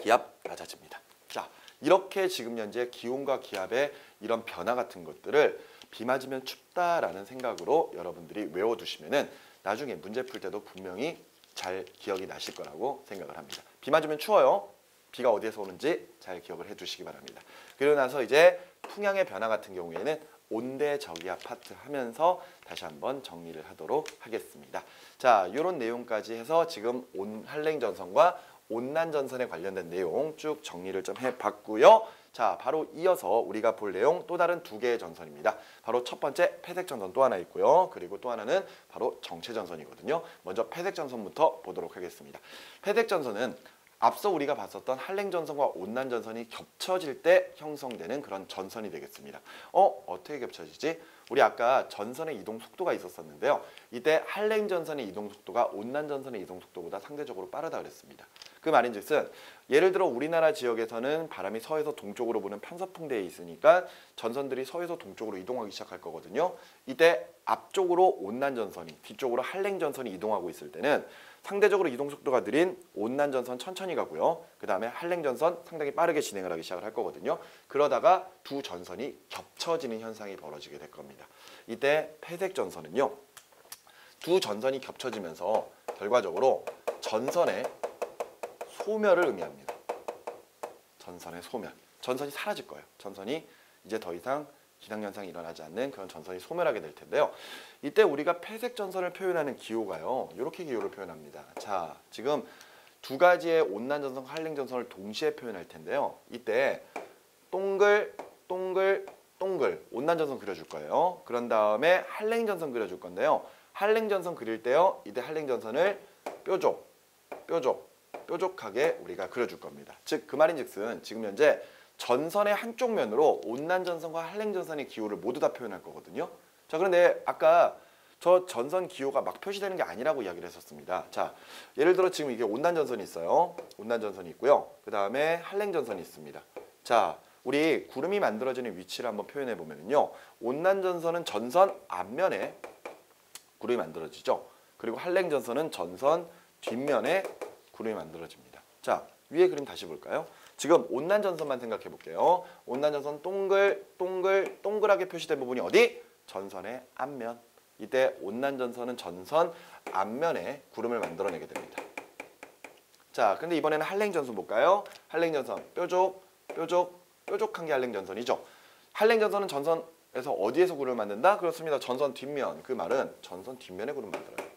기압 낮아집니다. 자, 이렇게 지금 현재 기온과 기압의 이런 변화 같은 것들을 비 맞으면 춥다라는 생각으로 여러분들이 외워두시면은 나중에 문제 풀 때도 분명히 잘 기억이 나실 거라고 생각을 합니다. 비 맞으면 추워요. 비가 어디에서 오는지 잘 기억을 해두시기 바랍니다. 그리고 나서 이제 풍향의 변화 같은 경우에는 온대저기압 파트 하면서 다시 한번 정리를 하도록 하겠습니다. 자, 이런 내용까지 해서 지금 한랭전선과 온난전선에 관련된 내용 쭉 정리를 좀 해봤고요. 자, 바로 이어서 우리가 볼 내용 또 다른 두 개의 전선입니다. 바로 첫 번째 폐색전선 또 하나 있고요. 그리고 또 하나는 바로 정체전선이거든요. 먼저 폐색전선부터 보도록 하겠습니다. 폐색전선은 앞서 우리가 봤었던 한랭전선과 온난전선이 겹쳐질 때 형성되는 그런 전선이 되겠습니다. 어떻게 겹쳐지지? 우리 아까 전선의 이동 속도가 있었었는데요. 이때 한랭 전선의 이동 속도가 온난 전선의 이동 속도보다 상대적으로 빠르다 그랬습니다. 그 말인즉슨 예를 들어 우리나라 지역에서는 바람이 서에서 동쪽으로 부는 편서풍대에 있으니까 전선들이 서에서 동쪽으로 이동하기 시작할 거거든요. 이때 앞쪽으로 온난 전선이, 뒤쪽으로 한랭 전선이 이동하고 있을 때는 상대적으로 이동 속도가 느린 온난 전선 천천히 가고요. 그 다음에 한랭 전선 상당히 빠르게 진행을 하기 시작을 할 거거든요. 그러다가 두 전선이 겹쳐지는 현상이 벌어지게 될 겁니다. 이때 폐색 전선은요. 두 전선이 겹쳐지면서 결과적으로 전선의 소멸을 의미합니다. 전선의 소멸. 전선이 사라질 거예요. 전선이 이제 더 이상 기상현상이 일어나지 않는 그런 전선이 소멸하게 될 텐데요. 이때 우리가 폐색 전선을 표현하는 기호가요. 이렇게 기호를 표현합니다. 자, 지금 두 가지의 온난 전선, 한랭 전선을 동시에 표현할 텐데요. 이때 동글, 동글, 동글 온난 전선 그려줄 거예요. 그런 다음에 한랭 전선 그려줄 건데요. 한랭 전선 그릴 때요. 이때 한랭 전선을 뾰족, 뾰족, 뾰족하게 우리가 그려줄 겁니다. 즉 그 말인즉슨 지금 현재 전선의 한쪽 면으로 온난 전선과 한랭 전선의 기호를 모두 다 표현할 거거든요. 자, 그런데 아까 저 전선 기호가 막 표시되는 게 아니라고 이야기를 했었습니다. 자, 예를 들어 지금 이게 온난 전선이 있어요. 온난 전선이 있고요. 그 다음에 한랭 전선이 있습니다. 자, 우리 구름이 만들어지는 위치를 한번 표현해 보면요. 온난 전선은 전선 앞면에 구름이 만들어지죠. 그리고 한랭 전선은 전선 뒷면에 구름이 만들어집니다. 자, 위에 그림 다시 볼까요? 지금 온난 전선만 생각해 볼게요. 온난 전선 동글, 동글, 동글하게 표시된 부분이 어디? 전선의 앞면. 이때 온난 전선은 전선 앞면에 구름을 만들어내게 됩니다. 자, 근데 이번에는 한랭 전선 볼까요? 한랭 전선 뾰족, 뾰족, 뾰족한 게 한랭 전선이죠. 한랭 전선은 전선에서 어디에서 구름을 만든다? 그렇습니다. 전선 뒷면. 그 말은 전선 뒷면에 구름을 만들어요.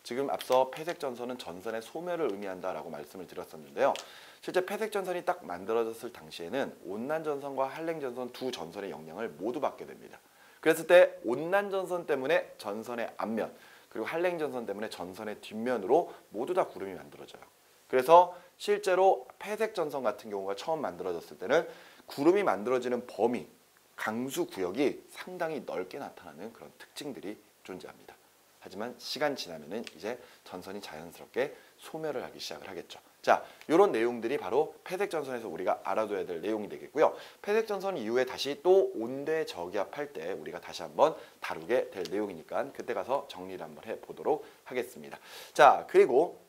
지금 앞서 폐색 전선은 전선의 소멸을 의미한다라고 말씀을 드렸었는데요. 실제 폐색 전선이 딱 만들어졌을 당시에는 온난 전선과 한랭 전선 두 전선의 영향을 모두 받게 됩니다. 그랬을 때 온난 전선 때문에 전선의 앞면, 그리고 한랭 전선 때문에 전선의 뒷면으로 모두 다 구름이 만들어져요. 그래서 실제로 폐색 전선 같은 경우가 처음 만들어졌을 때는 구름이 만들어지는 범위, 강수 구역이 상당히 넓게 나타나는 그런 특징들이 존재합니다. 하지만 시간 지나면은 이제 전선이 자연스럽게 소멸을 하기 시작을 하겠죠. 자, 이런 내용들이 바로 폐색 전선에서 우리가 알아둬야 될 내용이 되겠고요. 폐색 전선 이후에 다시 또 온대 저기압할 때 우리가 다시 한번 다루게 될 내용이니까 그때 가서 정리를 한번 해보도록 하겠습니다. 자, 그리고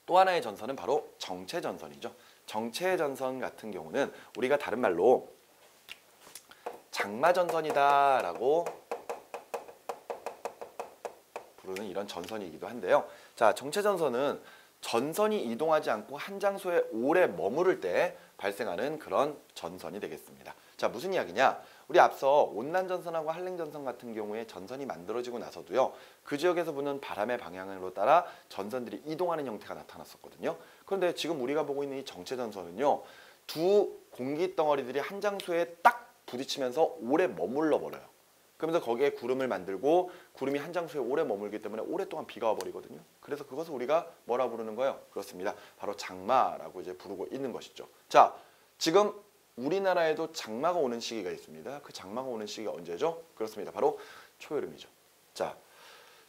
또 하나의 전선은 바로 정체 전선이죠. 정체 전선 같은 경우는 우리가 다른 말로 장마 전선이다라고 부르는 이런 전선이기도 한데요. 자, 정체 전선은 전선이 이동하지 않고 한 장소에 오래 머무를 때 발생하는 그런 전선이 되겠습니다. 자, 무슨 이야기냐? 우리 앞서 온난 전선하고 한랭 전선 같은 경우에 전선이 만들어지고 나서도요. 그 지역에서 부는 바람의 방향으로 따라 전선들이 이동하는 형태가 나타났었거든요. 그런데 지금 우리가 보고 있는 이 정체 전선은요. 두 공기 덩어리들이 한 장소에 딱 부딪히면서 오래 머물러 버려요. 그러면서 거기에 구름을 만들고 구름이 한 장소에 오래 머물기 때문에 오랫동안 비가 와버리거든요. 그래서 그것을 우리가 뭐라 부르는 거예요? 그렇습니다. 바로 장마라고 이제 부르고 있는 것이죠. 자, 지금 우리나라에도 장마가 오는 시기가 있습니다. 그 장마가 오는 시기가 언제죠? 그렇습니다. 바로 초여름이죠. 자,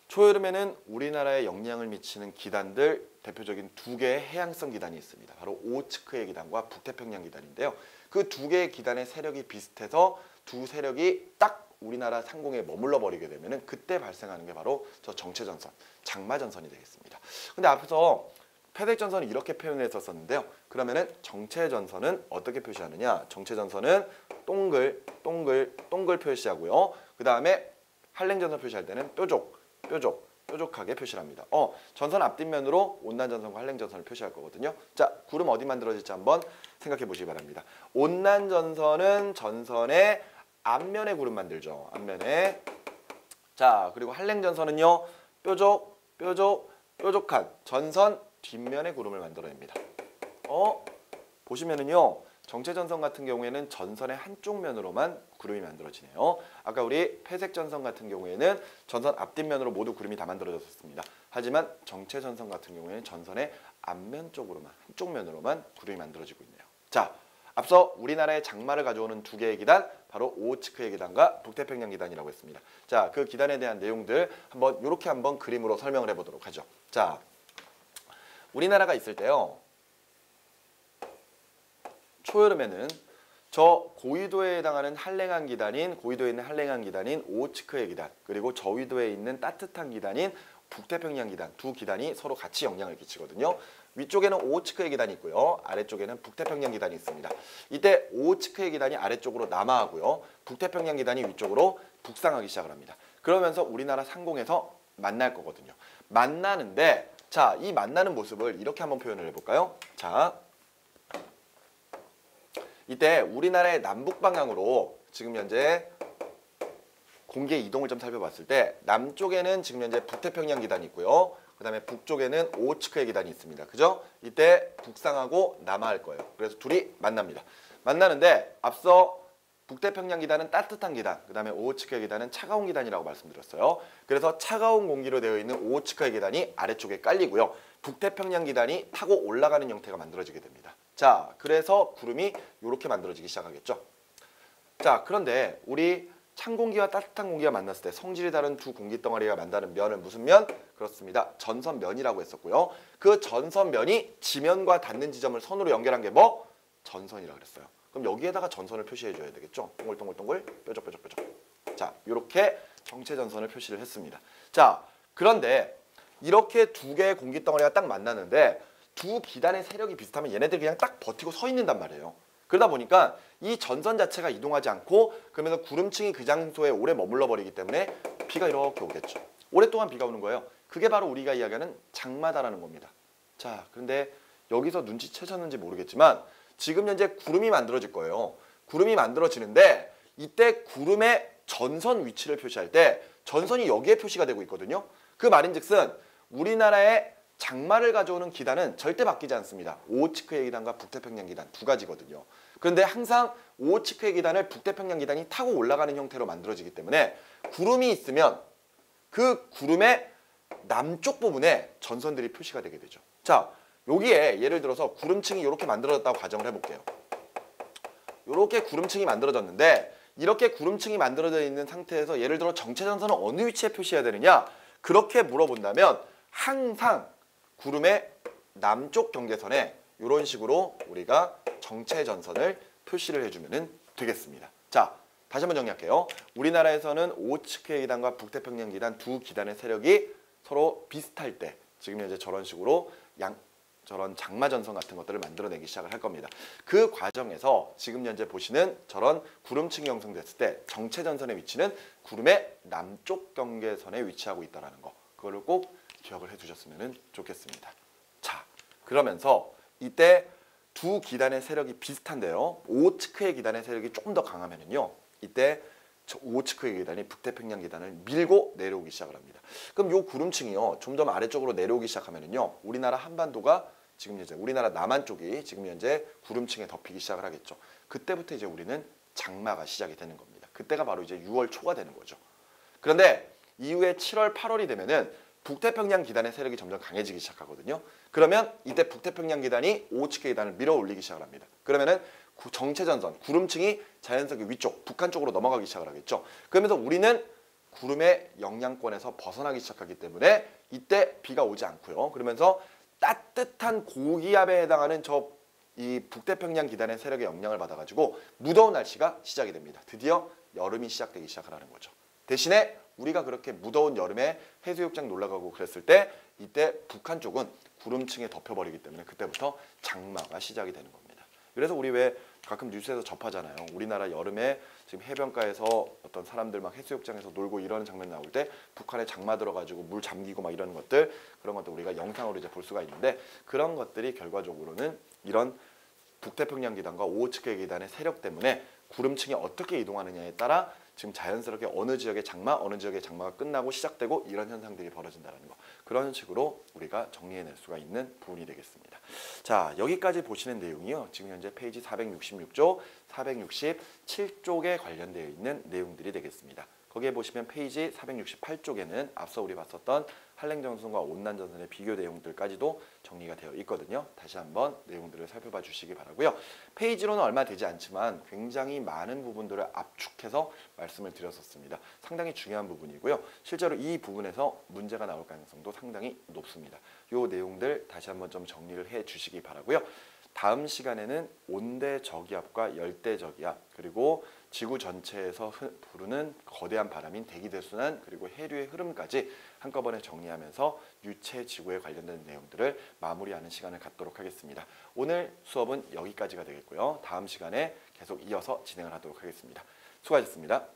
초여름에는 우리나라에 영향을 미치는 기단들 대표적인 두 개의 해양성 기단이 있습니다. 바로 오호츠크의 기단과 북태평양 기단인데요. 그 두 개의 기단의 세력이 비슷해서 두 세력이 딱 우리나라 상공에 머물러 버리게 되면은 그때 발생하는 게 바로 저 정체전선, 장마전선이 되겠습니다. 근데 앞에서 폐색전선은 이렇게 표현했었는데요. 그러면은 정체전선은 어떻게 표시하느냐? 정체전선은 동글, 동글, 동글 표시하고요. 그 다음에 한랭전선 표시할 때는 뾰족, 뾰족, 뾰족하게 표시를 합니다. 전선 앞뒷면으로 온난전선과 한랭전선을 표시할 거거든요. 자, 구름 어디 만들어질지 한번 생각해 보시기 바랍니다. 온난전선은 전선의 앞면에 구름 만들죠. 앞면에. 자, 그리고 한랭전선은요. 뾰족, 뾰족, 뾰족한 전선 뒷면에 구름을 만들어냅니다. 보시면은요. 정체전선 같은 경우에는 전선의 한쪽 면으로만 구름이 만들어지네요. 아까 우리 폐색전선 같은 경우에는 전선 앞뒷면으로 모두 구름이 다 만들어졌습니다. 하지만 정체전선 같은 경우에는 전선의 앞면 쪽으로만, 한쪽 면으로만 구름이 만들어지고 있네요. 자, 앞서 우리나라의 장마를 가져오는 두 개의 기단, 바로 오호츠크의 기단과 북태평양 기단이라고 했습니다. 자, 그 기단에 대한 내용들 이렇게 한번 그림으로 설명을 해보도록 하죠. 자, 우리나라가 있을 때요. 초여름에는 저 고위도에 해당하는 한랭한 기단인 고위도에 있는 한랭한 기단인 오호츠크의 기단, 그리고 저위도에 있는 따뜻한 기단인 북태평양 기단, 두 기단이 서로 같이 영향을 끼치거든요. 위쪽에는 오호츠크의 기단이 있고요. 아래쪽에는 북태평양 기단이 있습니다. 이때 오호츠크의 기단이 아래쪽으로 남하하고요. 북태평양 기단이 위쪽으로 북상하기 시작을 합니다. 그러면서 우리나라 상공에서 만날 거거든요. 만나는데, 자, 이 만나는 모습을 이렇게 한번 표현을 해볼까요? 자, 이때 우리나라의 남북 방향으로 지금 현재 공기의 이동을 좀 살펴봤을 때 남쪽에는 지금 현재 북태평양 기단이 있고요. 그 다음에 북쪽에는 오호츠크의 기단이 있습니다. 그죠? 이때 북상하고 남하할 거예요. 그래서 둘이 만납니다. 만나는데 앞서 북태평양 기단은 따뜻한 기단, 그 다음에 오호츠크의 기단은 차가운 기단이라고 말씀드렸어요. 그래서 차가운 공기로 되어 있는 오호츠크의 기단이 아래쪽에 깔리고요. 북태평양 기단이 타고 올라가는 형태가 만들어지게 됩니다. 자, 그래서 구름이 이렇게 만들어지기 시작하겠죠. 자, 그런데 우리 찬 공기와 따뜻한 공기가 만났을 때 성질이 다른 두 공기 덩어리가 만나는 면은 무슨 면? 그렇습니다. 전선면이라고 했었고요. 그 전선면이 지면과 닿는 지점을 선으로 연결한 게 뭐? 전선이라고 그랬어요. 그럼 여기에다가 전선을 표시해 줘야 되겠죠. 동글동글동글 뾰족뾰족뾰족. 자, 이렇게 정체 전선을 표시를 했습니다. 자, 그런데 이렇게 두 개의 공기 덩어리가 딱 만나는데 두 기단의 세력이 비슷하면 얘네들이 그냥 딱 버티고 서 있는단 말이에요. 그러다 보니까 이 전선 자체가 이동하지 않고, 그러면서 구름층이 그 장소에 오래 머물러 버리기 때문에 비가 이렇게 오겠죠. 오랫동안 비가 오는 거예요. 그게 바로 우리가 이야기하는 장마다라는 겁니다. 자, 그런데 여기서 눈치채셨는지 모르겠지만 지금 현재 구름이 만들어질 거예요. 구름이 만들어지는데 이때 구름의 전선 위치를 표시할 때 전선이 여기에 표시가 되고 있거든요. 그 말인즉슨 우리나라의 장마를 가져오는 기단은 절대 바뀌지 않습니다. 오호츠크의 기단과 북태평양 기단 두 가지거든요. 그런데 항상 오호츠크의 기단을 북태평양 기단이 타고 올라가는 형태로 만들어지기 때문에 구름이 있으면 그 구름의 남쪽 부분에 전선들이 표시가 되게 되죠. 자, 여기에 예를 들어서 구름층이 이렇게 만들어졌다고 가정을 해볼게요. 이렇게 구름층이 만들어졌는데 이렇게 구름층이 만들어져 있는 상태에서 예를 들어 정체전선은 어느 위치에 표시해야 되느냐? 그렇게 물어본다면 항상 구름의 남쪽 경계선에 이런 식으로 우리가 정체전선을 표시를 해주면 되겠습니다. 자, 다시 한번 정리할게요. 우리나라에서는 오호츠크의 기단과 북태평양 기단 두 기단의 세력이 서로 비슷할 때 지금 현재 저런 식으로 저런 장마전선 같은 것들을 만들어내기 시작을 할 겁니다. 그 과정에서 지금 현재 보시는 저런 구름층이 형성됐을 때 정체전선의 위치는 구름의 남쪽 경계선에 위치하고 있다는 거. 그거를 꼭 기억을 해두셨으면 좋겠습니다. 자, 그러면서 이때 두 기단의 세력이 비슷한데요. 오호츠크의 기단의 세력이 조금 더 강하면요. 이때 오호츠크의 기단이 북태평양 기단을 밀고 내려오기 시작을 합니다. 그럼 요 구름층이요. 좀 더 아래쪽으로 내려오기 시작하면요. 우리나라 한반도가 지금 현재 우리나라 남한 쪽이 지금 현재 구름층에 덮이기 시작을 하겠죠. 그때부터 이제 우리는 장마가 시작이 되는 겁니다. 그때가 바로 이제 6월 초가 되는 거죠. 그런데 이후에 7월, 8월이 되면은 북태평양 기단의 세력이 점점 강해지기 시작하거든요. 그러면 이때 북태평양 기단이 오호츠크 기단을 밀어 올리기 시작을 합니다. 그러면은 정체전선, 구름층이 자연스럽게 위쪽, 북한 쪽으로 넘어가기 시작을 하겠죠. 그러면서 우리는 구름의 영향권에서 벗어나기 시작하기 때문에 이때 비가 오지 않고요. 그러면서 따뜻한 고기압에 해당하는 이 북태평양 기단의 세력의 영향을 받아가지고 무더운 날씨가 시작이 됩니다. 드디어 여름이 시작되기 시작을 하는 거죠. 대신에 우리가 그렇게 무더운 여름에 해수욕장 놀러 가고 그랬을 때 이때 북한 쪽은 구름층에 덮여버리기 때문에 그때부터 장마가 시작이 되는 겁니다. 그래서 우리 왜 가끔 뉴스에서 접하잖아요. 우리나라 여름에 지금 해변가에서 어떤 사람들 막 해수욕장에서 놀고 이러는 장면 나올 때 북한에 장마 들어가지고 물 잠기고 막 이러는 것들, 그런 것들 우리가 영상으로 이제 볼 수가 있는데, 그런 것들이 결과적으로는 이런 북태평양 기단과 오호츠크 기단의 세력 때문에 구름층이 어떻게 이동하느냐에 따라 지금 자연스럽게 어느 지역의 장마, 어느 지역의 장마가 끝나고 시작되고 이런 현상들이 벌어진다는 거. 그런 식으로 우리가 정리해낼 수가 있는 부분이 되겠습니다. 자, 여기까지 보시는 내용이요. 지금 현재 페이지 466쪽, 467쪽에 관련되어 있는 내용들이 되겠습니다. 거기에 보시면 페이지 468쪽에는 앞서 우리 봤었던 한랭전선과 온난전선의 비교 내용들까지도 정리가 되어 있거든요. 다시 한번 내용들을 살펴봐 주시기 바라고요. 페이지로는 얼마 되지 않지만 굉장히 많은 부분들을 압축해서 말씀을 드렸었습니다. 상당히 중요한 부분이고요. 실제로 이 부분에서 문제가 나올 가능성도 상당히 높습니다. 이 내용들 다시 한번 좀 정리를 해 주시기 바라고요. 다음 시간에는 온대 저기압과 열대 저기압, 그리고 지구 전체에서 부르는 거대한 바람인 대기대순환, 그리고 해류의 흐름까지 한꺼번에 정리하면서 유체 지구에 관련된 내용들을 마무리하는 시간을 갖도록 하겠습니다. 오늘 수업은 여기까지가 되겠고요. 다음 시간에 계속 이어서 진행을 하도록 하겠습니다. 수고하셨습니다.